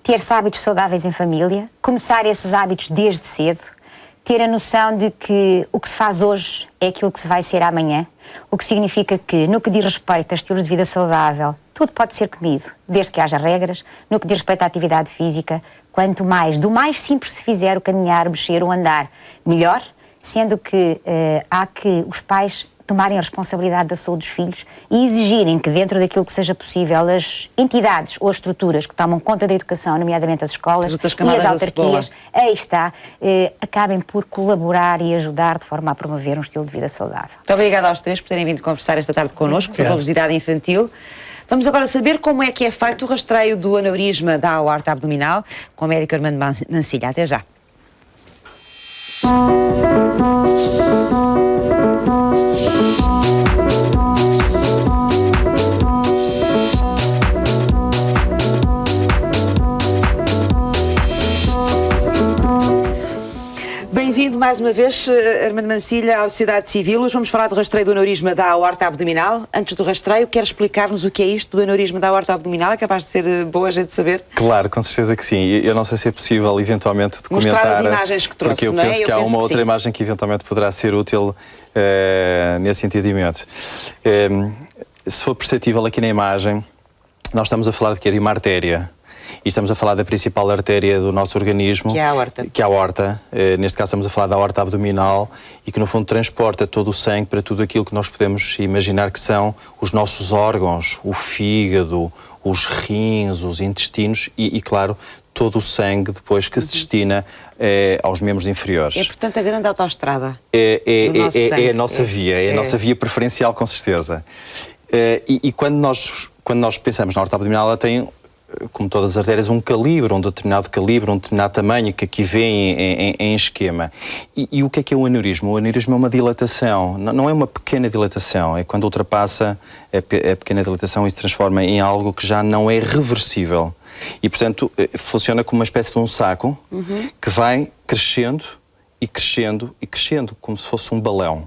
ter-se hábitos saudáveis em família, começar esses hábitos desde cedo, ter a noção de que o que se faz hoje é aquilo que se vai ser amanhã, o que significa que, no que diz respeito a estilos de vida saudável, tudo pode ser comido, desde que haja regras. No que diz respeito à atividade física, quanto mais, do mais simples se fizer o caminhar, mexer ou andar, melhor, sendo que há que os pais tomarem a responsabilidade da saúde dos filhos e exigirem que, dentro daquilo que seja possível, as entidades ou as estruturas que tomam conta da educação, nomeadamente as escolas e as autarquias, aí está, acabem por colaborar e ajudar de forma a promover um estilo de vida saudável. Muito obrigada aos três por terem vindo conversar esta tarde connosco sobre a obesidade infantil. Vamos agora saber como é que é feito o rastreio do aneurisma da aorta abdominal com o médico Armando Mancilha. Até já. Bem-vindo mais uma vez, Armando Mancilha, à Sociedade Civil. Hoje vamos falar do rastreio do aneurisma da aorta abdominal. Antes do rastreio, quer explicar-nos o que é isto do aneurisma da aorta abdominal? É capaz de ser boa a gente saber? Claro, com certeza que sim. Eu não sei se é possível, eventualmente, documentar... Mostrar as imagens que trouxe, porque eu não é? penso que há uma outra imagem que, eventualmente, poderá ser útil nesse entendimento. Se for perceptível aqui na imagem, nós estamos a falar de quê? De uma artéria. E estamos a falar da principal artéria do nosso organismo, que é a aorta. Que é a aorta. Neste caso estamos a falar da aorta abdominal e que no fundo transporta todo o sangue para tudo aquilo que nós podemos imaginar que são os nossos órgãos, o fígado, os rins, os intestinos e claro, todo o sangue depois que se destina aos membros inferiores. É, portanto, a grande autoestrada do nosso sangue. É a nossa via, é a nossa via preferencial, com certeza. E quando nós pensamos na aorta abdominal, ela tem, como todas as artérias, um calibre, um determinado tamanho, que aqui vem em esquema. E o que é o aneurisma? O aneurisma é uma dilatação, não é uma pequena dilatação, é quando ultrapassa a pequena dilatação e se transforma em algo que já não é reversível. E, portanto, funciona como uma espécie de um saco que vai crescendo e crescendo e crescendo, como se fosse um balão.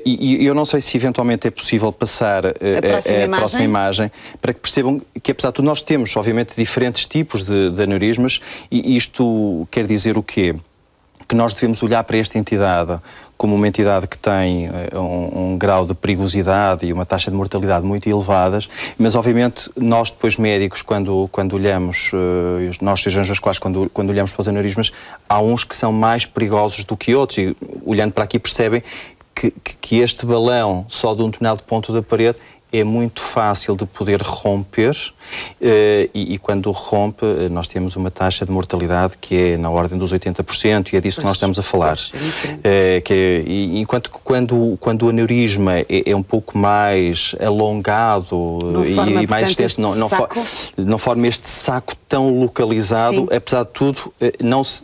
E eu não sei se eventualmente é possível passar a próxima imagem para que percebam que, apesar de tudo, nós temos, obviamente, diferentes tipos de aneurismas e isto quer dizer o quê? Que nós devemos olhar para esta entidade como uma entidade que tem um grau de perigosidade e uma taxa de mortalidade muito elevadas, mas obviamente nós depois médicos, quando olhamos, nós cirurgiões vasculares, quando olhamos para os aneurismas, há uns que são mais perigosos do que outros e olhando para aqui percebem que este balão só de um determinado ponto da parede é muito fácil de poder romper e quando rompe nós temos uma taxa de mortalidade que é na ordem dos 80% e é disso que nós estamos a falar. Enquanto que quando o aneurisma é um pouco mais alongado e mais extenso, não forma este saco tão localizado, apesar de tudo,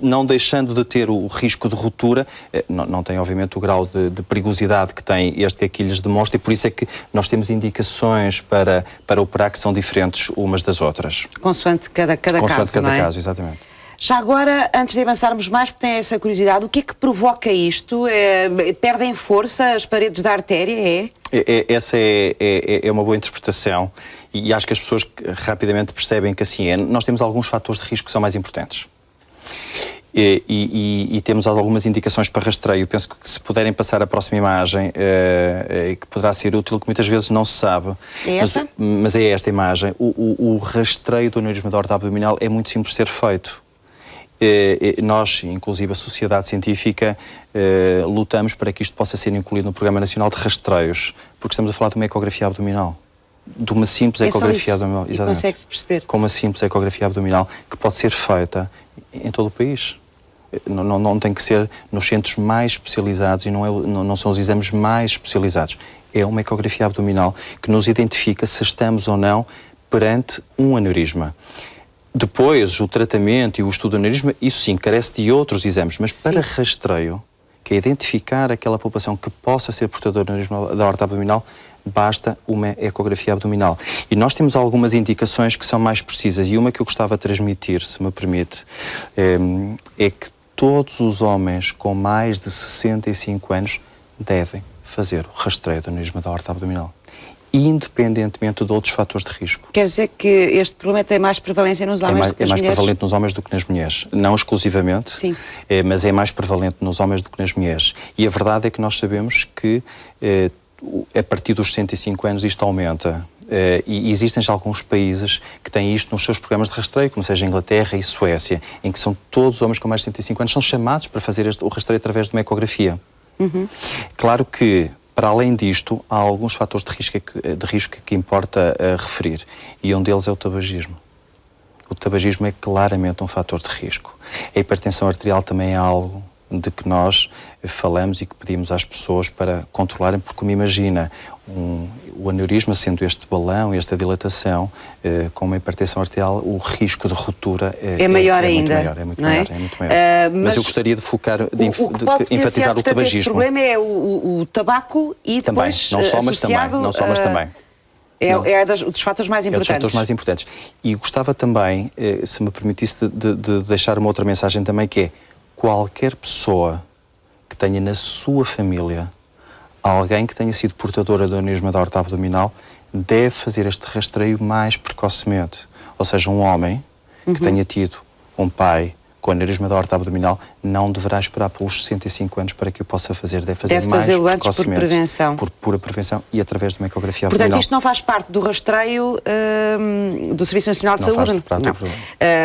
não deixando de ter o risco de ruptura, não tem obviamente o grau de perigosidade que tem este que aqui lhes demonstra e por isso é que nós temos indicações para operar que são diferentes umas das outras. Consoante cada Consoante caso, cada caso, exatamente. Já agora, antes de avançarmos mais, porque tenho essa curiosidade, o que é que provoca isto? Perdem força as paredes da artéria? Essa é uma boa interpretação e acho que as pessoas rapidamente percebem que assim é. Nós temos alguns fatores de risco que são mais importantes. E temos algumas indicações para rastreio. Penso que se puderem passar a próxima imagem, que poderá ser útil, que muitas vezes não se sabe. É essa? Mas é esta imagem. O rastreio do aneurisma da aorta abdominal é muito simples de ser feito. Nós, inclusive a sociedade científica, lutamos para que isto possa ser incluído no Programa Nacional de Rastreios, porque estamos a falar de uma ecografia abdominal. De uma simples ecografia abdominal. E consegue-se perceber. Com uma simples ecografia abdominal que pode ser feita em todo o país. Não tem que ser nos centros mais especializados e não são os exames mais especializados. É uma ecografia abdominal que nos identifica se estamos ou não perante um aneurisma. Depois, o tratamento e o estudo do aneurisma, isso sim, carece de outros exames, mas para rastreio, que é identificar aquela população que possa ser portadora de aneurisma da aorta abdominal, basta uma ecografia abdominal. E nós temos algumas indicações que são mais precisas, e uma que eu gostava de transmitir, se me permite, é que todos os homens com mais de 65 anos devem fazer o rastreio do aneurisma da aorta abdominal, independentemente de outros fatores de risco. Quer dizer que este problema tem mais prevalência nos homens do que nas mulheres? É mais prevalente nos homens do que nas mulheres. Não exclusivamente, sim, mas é mais prevalente nos homens do que nas mulheres. E a verdade é que nós sabemos que a partir dos 65 anos isto aumenta. E existem já alguns países que têm isto nos seus programas de rastreio, como seja a Inglaterra e Suécia, em que são todos os homens com mais de 65 anos são chamados para fazer o rastreio através de uma ecografia. Claro que, para além disto, há alguns fatores de risco que importa referir, e um deles é o tabagismo. O tabagismo é claramente um fator de risco. A hipertensão arterial também é algo de que nós falamos e que pedimos às pessoas para controlarem, porque, como imagina, o aneurisma, sendo este balão, esta dilatação, com uma hipertensão arterial, o risco de ruptura é maior ainda. É muito maior. Mas eu gostaria de focar, de enfatizar o tabagismo. O problema é o tabaco e depois também, não só, mas também. É dos fatores mais importantes. É dos fatores mais importantes. E gostava também, se me permitisse, de deixar uma outra mensagem também, que é: qualquer pessoa que tenha na sua família alguém que tenha sido portadora do aneurisma da aorta abdominal deve fazer este rastreio mais precocemente. Ou seja, um homem que tenha tido um pai com aneurisma da aorta abdominal não deverá esperar pelos 65 anos para que o possa fazer. Deve fazer mais precocemente. Antes por prevenção. Por pura prevenção e através de uma ecografia abdominal. Portanto, isto não faz parte do rastreio do Serviço Nacional de Saúde? Não.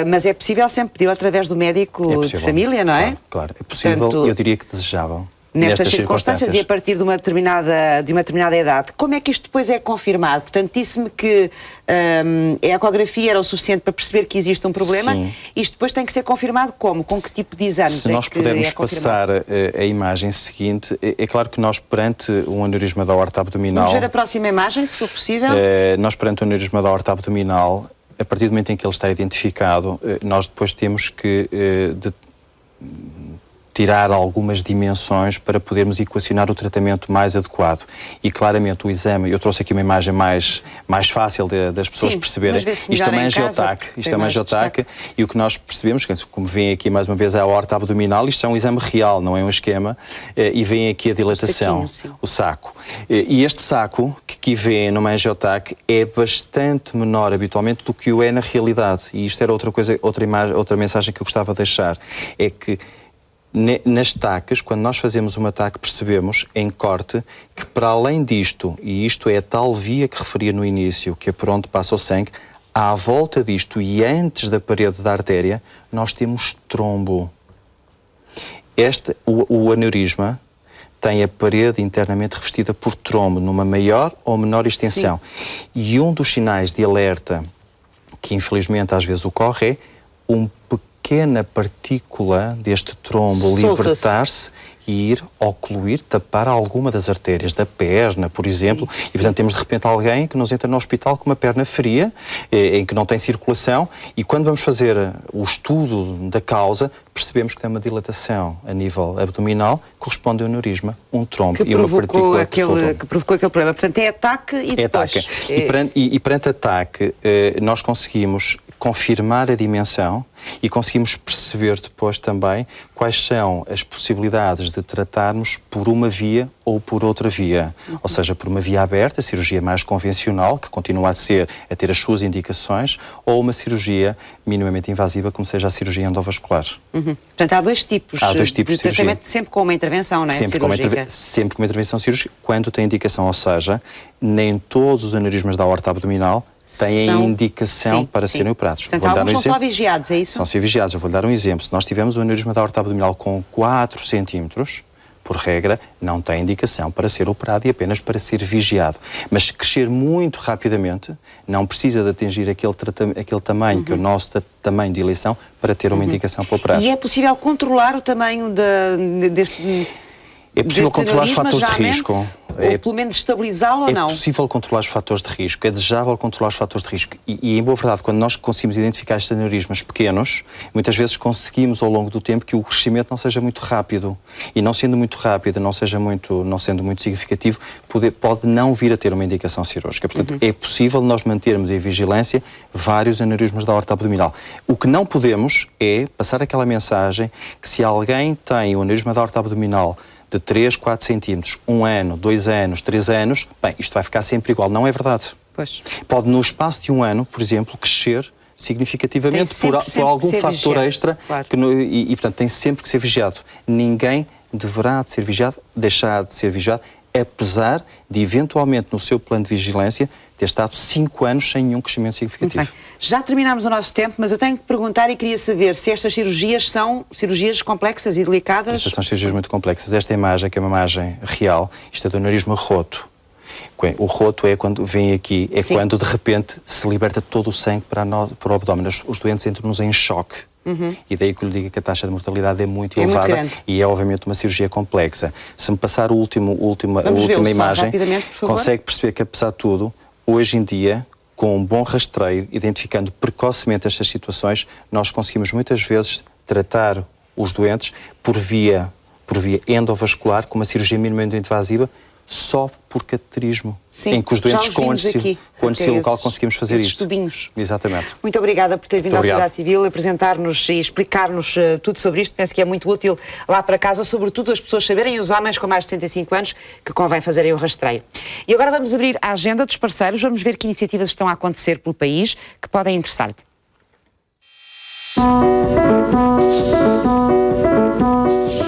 Mas é possível sempre pedi-lo através do médico de família, não é? Claro, é possível. Portanto, eu diria que desejável. Nestas circunstâncias e a partir de uma determinada idade. Como é que isto depois é confirmado? Portanto, disse-me que a ecografia era o suficiente para perceber que existe um problema. Sim. Isto depois tem que ser confirmado como? Com que tipo de exames? Se nós pudermos passar a imagem seguinte, é claro que nós, perante um aneurisma da aorta abdominal... Vamos ver a próxima imagem, se for possível. Nós, perante um aneurisma da aorta abdominal, a partir do momento em que ele está identificado, nós depois temos que... tirar algumas dimensões para podermos equacionar o tratamento mais adequado. E claramente o exame, eu trouxe aqui uma imagem mais fácil das pessoas perceberem. Isto é uma angiotaque, e o que nós percebemos, como vem aqui mais uma vez a aorta abdominal, isto é um exame real, não é um esquema, e vem aqui a dilatação, o saco. E este saco, que aqui vê numa angiotaque, é bastante menor habitualmente do que o é na realidade. E isto era outra mensagem que eu gostava de deixar, é que nas tacas, quando nós fazemos uma taca, percebemos em corte que, para além disto, e isto é a tal via que referia no início, que é por onde passa o sangue, à volta disto e antes da parede da artéria, nós temos trombo. O aneurisma tem a parede internamente revestida por trombo, numa maior ou menor extensão. Sim. E um dos sinais de alerta, que infelizmente às vezes ocorre, é pequena partícula deste trombo libertar-se e ir ocluir, tapar alguma das artérias da perna, por exemplo. Sim. E, portanto, temos de repente alguém que nos entra no hospital com uma perna fria, em que não tem circulação, e quando vamos fazer o estudo da causa, percebemos que tem uma dilatação a nível abdominal, corresponde a um aneurisma, um trombo e uma partícula que provocou aquele problema. Portanto, é ataque e depois... E perante ataque, nós conseguimos confirmar a dimensão e conseguimos perceber depois também quais são as possibilidades de tratarmos por uma via ou por outra via. Ou seja, por uma via aberta, a cirurgia mais convencional, que continua a ter as suas indicações, ou uma cirurgia minimamente invasiva, como seja a cirurgia endovascular. Portanto, há dois tipos de tratamento, sempre com uma intervenção, não é? Sempre com uma intervenção cirúrgica, quando tem indicação, ou seja, nem todos os aneurismas da aorta abdominal têm a indicação para serem operados. Portanto, alguns são só vigiados, é isso? São só vigiados. Eu vou-lhe dar um exemplo. Se nós tivermos um aneurisma da aorta abdominal com 4 centímetros, por regra, não tem indicação para ser operado e apenas para ser vigiado. Mas se crescer muito rapidamente, não precisa de atingir aquele tamanho, que é o nosso tamanho de eleição, para ter uma indicação para operar. E é possível controlar o tamanho deste... É possível controlar os fatores de risco. Ou pelo menos estabilizá-lo ou não? É possível controlar os fatores de risco, é desejável controlar os fatores de risco. E em boa verdade, quando nós conseguimos identificar estes aneurismas pequenos, muitas vezes conseguimos ao longo do tempo que o crescimento não seja muito rápido. E não sendo muito rápido, não sendo muito significativo, pode não vir a ter uma indicação cirúrgica. Portanto, é possível nós mantermos em vigilância vários aneurismas da aorta abdominal. O que não podemos é passar aquela mensagem que se alguém tem um aneurisma da aorta abdominal de 3, 4 centímetros, 1 ano, 2 anos, 3 anos, bem, isto vai ficar sempre igual. Não é verdade. Pois. Pode, no espaço de 1 ano, por exemplo, crescer significativamente por algum fator extra, claro. E, portanto, tem sempre que ser vigiado. Ninguém deverá de ser vigiado, deixará de ser vigiado, apesar de, eventualmente, no seu plano de vigilância, ter estado 5 anos sem nenhum crescimento significativo. Já terminámos o nosso tempo, mas eu tenho que perguntar e queria saber se estas cirurgias são cirurgias complexas e delicadas. Estas são cirurgias muito complexas. Esta imagem, que é uma imagem real, isto é do aneurisma roto. O roto é quando vem aqui, quando de repente se liberta todo o sangue para o abdômen. Os doentes entram-nos em choque. E daí que eu lhe digo que a taxa de mortalidade é muito elevada e é obviamente uma cirurgia complexa. Se me passar a última imagem, consegue perceber que, apesar de tudo, hoje em dia, com um bom rastreio, identificando precocemente estas situações, nós conseguimos muitas vezes tratar os doentes por via endovascular, com uma cirurgia minimamente invasiva, só por cateterismo. Em que os doentes com anestesia local conseguimos fazer isto. Tubinhos. Exatamente. Muito obrigada por ter vindo à Sociedade Civil apresentar-nos e explicar-nos tudo sobre isto. Penso que é muito útil lá para casa, sobretudo as pessoas saberem, os homens com mais de 65 anos, que convém fazerem o rastreio. E agora vamos abrir a agenda dos parceiros, vamos ver que iniciativas estão a acontecer pelo país que podem interessar-lhe.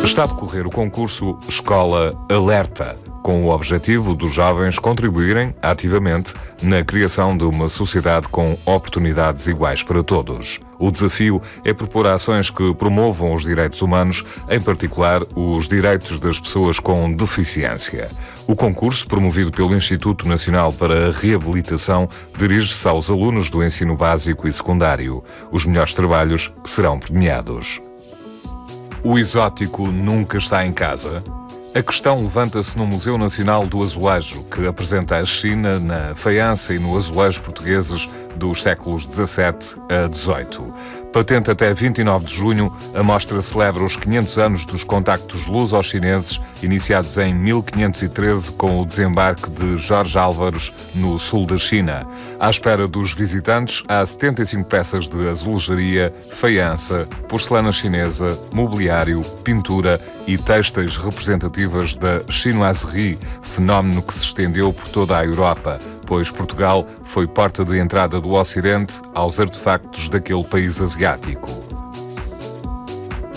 Está a decorrer o concurso Escola Alerta, com o objetivo dos jovens contribuírem ativamente na criação de uma sociedade com oportunidades iguais para todos. O desafio é propor ações que promovam os direitos humanos, em particular os direitos das pessoas com deficiência. O concurso, promovido pelo Instituto Nacional para a Reabilitação, dirige-se aos alunos do ensino básico e secundário. Os melhores trabalhos serão premiados. O exótico nunca está em casa? A questão levanta-se no Museu Nacional do Azulejo, que apresenta a China na faiança e no azulejo portugueses dos séculos XVII a XVIII. Patente até 29 de junho, a mostra celebra os 500 anos dos contactos luso-chineses, iniciados em 1513 com o desembarque de Jorge Álvares no sul da China. À espera dos visitantes, há 75 peças de azulejaria, faiança, porcelana chinesa, mobiliário, pintura e têxteis representativas da chinoiserie, fenómeno que se estendeu por toda a Europa, pois Portugal foi porta de entrada do Ocidente aos artefactos daquele país asiático.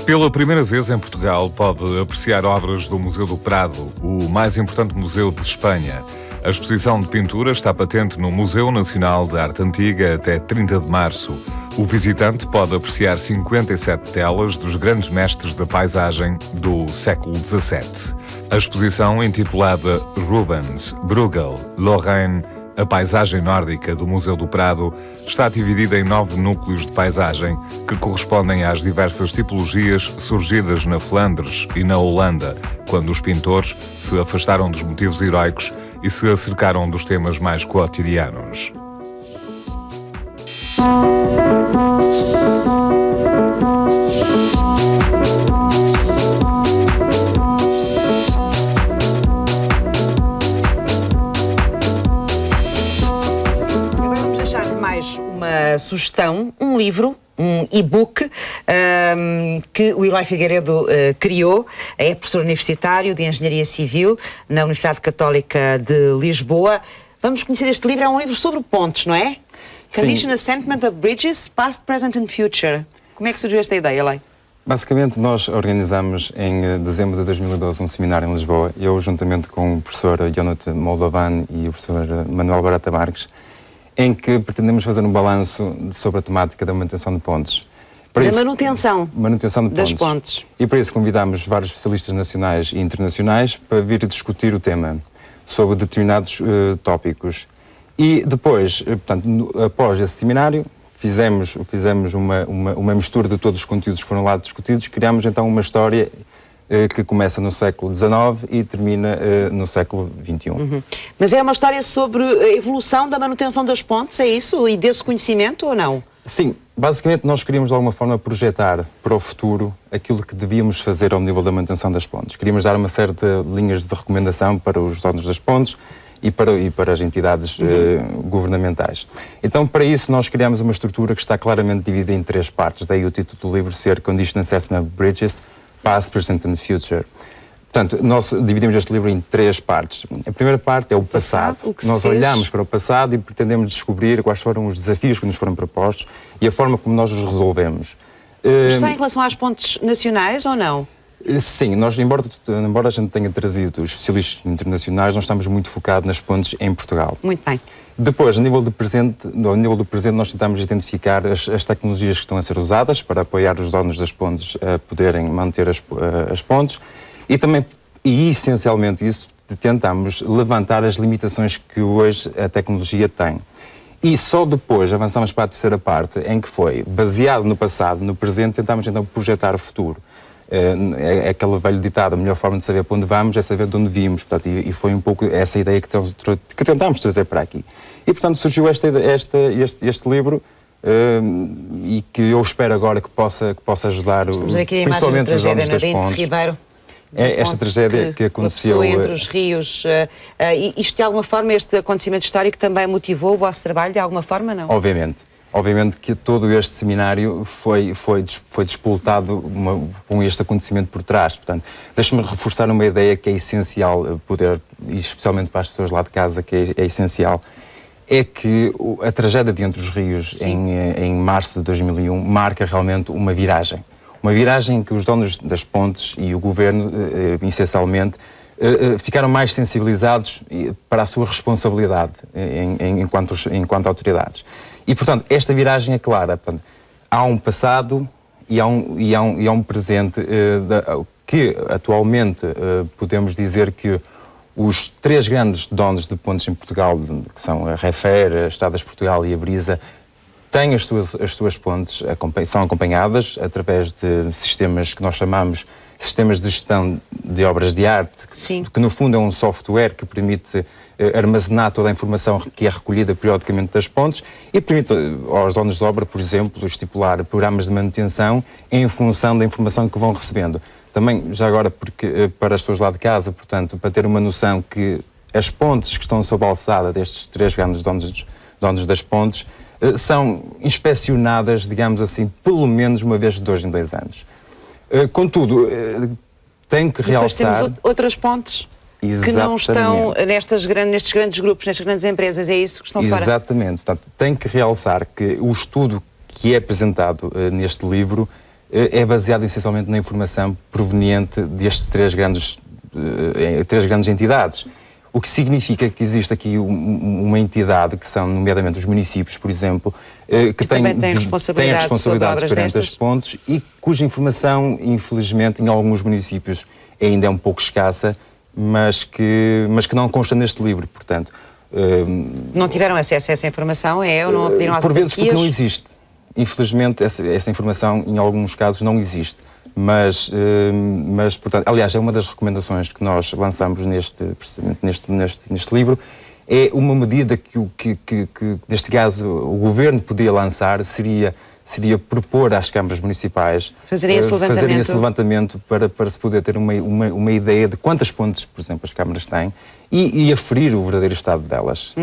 Pela primeira vez em Portugal pode apreciar obras do Museu do Prado, o mais importante museu de Espanha. A exposição de pintura está patente no Museu Nacional de Arte Antiga até 30 de março. O visitante pode apreciar 57 telas dos grandes mestres da paisagem do século XVII. A exposição, intitulada Rubens, Bruegel, Lorraine, a paisagem nórdica do Museu do Prado, está dividida em 9 núcleos de paisagem que correspondem às diversas tipologias surgidas na Flandres e na Holanda, quando os pintores se afastaram dos motivos heróicos e se acercaram dos temas mais cotidianos. Uma sugestão, um livro, um e-book que o Eloy Figueiredo criou. É professor universitário de Engenharia Civil na Universidade Católica de Lisboa. Vamos conhecer este livro, é um livro sobre pontes, não é? Sim. Condition Assentment of Bridges, Past, Present and Future. Como é que surgiu esta ideia, Eloy? Basicamente, nós organizamos em dezembro de 2012 um seminário em Lisboa, eu juntamente com o professor Jonathan Moldovan e o professor Manuel Barata Marques, em que pretendemos fazer um balanço sobre a temática da manutenção de pontes. Manutenção das pontes. E para isso convidamos vários especialistas nacionais e internacionais para vir discutir o tema sobre determinados tópicos. E depois, portanto, após esse seminário, fizemos uma mistura de todos os conteúdos que foram lá discutidos, criámos então uma história que começa no século XIX e termina no século XXI. Mas é uma história sobre a evolução da manutenção das pontes, é isso? E desse conhecimento ou não? Sim, basicamente nós queríamos de alguma forma projetar para o futuro aquilo que devíamos fazer ao nível da manutenção das pontes. Queríamos dar uma série de linhas de recomendação para os donos das pontes e para as entidades governamentais. Então, para isso, nós criamos uma estrutura que está claramente dividida em 3 partes, daí o título do livro ser Condition Assessment of Bridges, Past, Present and Future. Portanto, nós dividimos este livro em 3 partes. A primeira parte é o passado. Nós olhamos para o passado e pretendemos descobrir quais foram os desafios que nos foram propostos e a forma como nós os resolvemos. Isto é em relação às pontes nacionais ou não? Sim, nós, embora a gente tenha trazido os especialistas internacionais, nós estamos muito focados nas pontes em Portugal. Muito bem. Depois, ao nível do presente, nós tentamos identificar as tecnologias que estão a ser usadas para apoiar os donos das pontes a poderem manter as pontes e essencialmente isso, tentamos levantar as limitações que hoje a tecnologia tem. E só depois avançamos para a terceira parte, em que foi, baseado no passado, no presente, tentamos então projetar o futuro. É aquele velho ditado, a melhor forma de saber para onde vamos é saber de onde vimos, portanto, e foi um pouco essa ideia que tentámos trazer para aqui. E, portanto, surgiu este livro e que eu espero agora que possa ajudar principalmente os donos das pontes. Ribeiro. É esta tragédia que aconteceu entre os rios. Isto, de alguma forma, este acontecimento histórico também motivou o vosso trabalho, de alguma forma, não? Obviamente que todo este seminário foi despoltado com este acontecimento por trás. Portanto, deixe-me reforçar uma ideia que é essencial poder, e especialmente para as pessoas lá de casa, que é essencial, é que a tragédia de Entre os Rios, em março de 2001, marca realmente uma viragem. Uma viragem em que os donos das pontes e o governo, essencialmente, ficaram mais sensibilizados para a sua responsabilidade enquanto autoridades. E, portanto, esta viragem é clara. Portanto, há um passado e há um presente que, atualmente, podemos dizer que os 3 grandes donos de pontes em Portugal, que são a Refer, a Estradas de Portugal e a Brisa, têm as suas pontes, são acompanhadas através de sistemas que nós chamamos sistemas de gestão de obras de arte, que no fundo é um software que permite armazenar toda a informação que é recolhida periodicamente das pontes e permite aos donos de obra, por exemplo, estipular programas de manutenção em função da informação que vão recebendo. Também, já agora, porque para as pessoas lá de casa, portanto, para ter uma noção que as pontes que estão sob a alçada destes 3 grandes donos das pontes são inspecionadas, digamos assim, pelo menos uma vez de 2 em 2 anos. Contudo, tenho que realçar... Depois temos outras pontes que não estão nestes grandes grupos, nestas grandes empresas, é isso que estão fora? Exatamente. Portanto, tenho que realçar que o estudo que é apresentado neste livro é baseado essencialmente na informação proveniente destes 3 grandes entidades. O que significa que existe aqui uma entidade, que são nomeadamente os municípios, por exemplo, que têm responsabilidades perante as pontes e cuja informação, infelizmente, em alguns municípios ainda é um pouco escassa, mas que não consta neste livro, portanto... não tiveram acesso a essa informação, ou não pediram às por vezes porque não existe. Infelizmente, essa informação, em alguns casos, não existe. Mas, portanto, aliás, é uma das recomendações que nós lançamos neste livro, é uma medida que neste caso, o Governo podia lançar, seria propor às câmaras municipais fazerem esse levantamento para se poder ter uma ideia de quantas pontes, por exemplo, as câmaras têm e aferir o verdadeiro estado delas,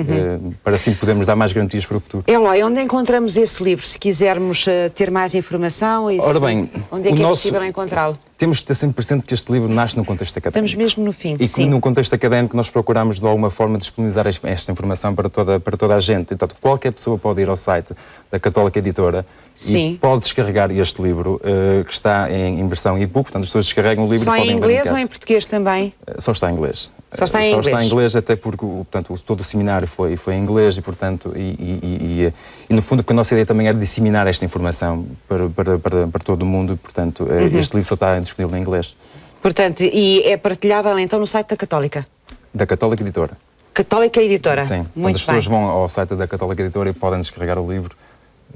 para assim podermos dar mais garantias para o futuro. Eloy, onde encontramos esse livro, se quisermos ter mais informação? Ora bem, onde é que é possível encontrá-lo? temos de ter sempre presente que este livro nasce no contexto académico. Estamos mesmo no fim, E que sim. no contexto académico nós procuramos de alguma forma disponibilizar esta informação para toda a gente. Então, qualquer pessoa pode ir ao site da Católica Editora Sim. e pode descarregar este livro, que está em versão e-book. Portanto, as pessoas descarregam o livro Só e podem em ler inglês casa. ou em português também? Só está em inglês. Só está em inglês? Só está em inglês, até porque portanto, todo o seminário foi em inglês e, portanto, e no fundo a nossa ideia também era disseminar esta informação para todo o mundo e, portanto, este livro só está disponível em inglês. Portanto, e é partilhável então no site da Católica? Da Católica Editora. Católica Editora? Sim. Muito Portanto, as pessoas bem. vão ao site da Católica Editora e podem descarregar o livro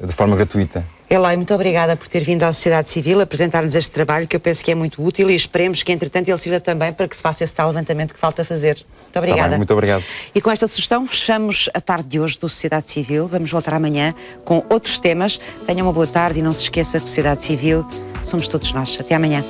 de forma gratuita. Eloy, muito obrigada por ter vindo à sociedade civil apresentar-nos este trabalho que eu penso que é muito útil e esperemos que, entretanto, ele sirva também para que se faça esse tal levantamento que falta fazer. Muito obrigada. Tá bem, muito obrigado. E com esta sugestão fechamos a tarde de hoje do Sociedade Civil. Vamos voltar amanhã com outros temas. Tenham uma boa tarde e não se esqueça que Sociedade Civil somos todos nós. Até amanhã.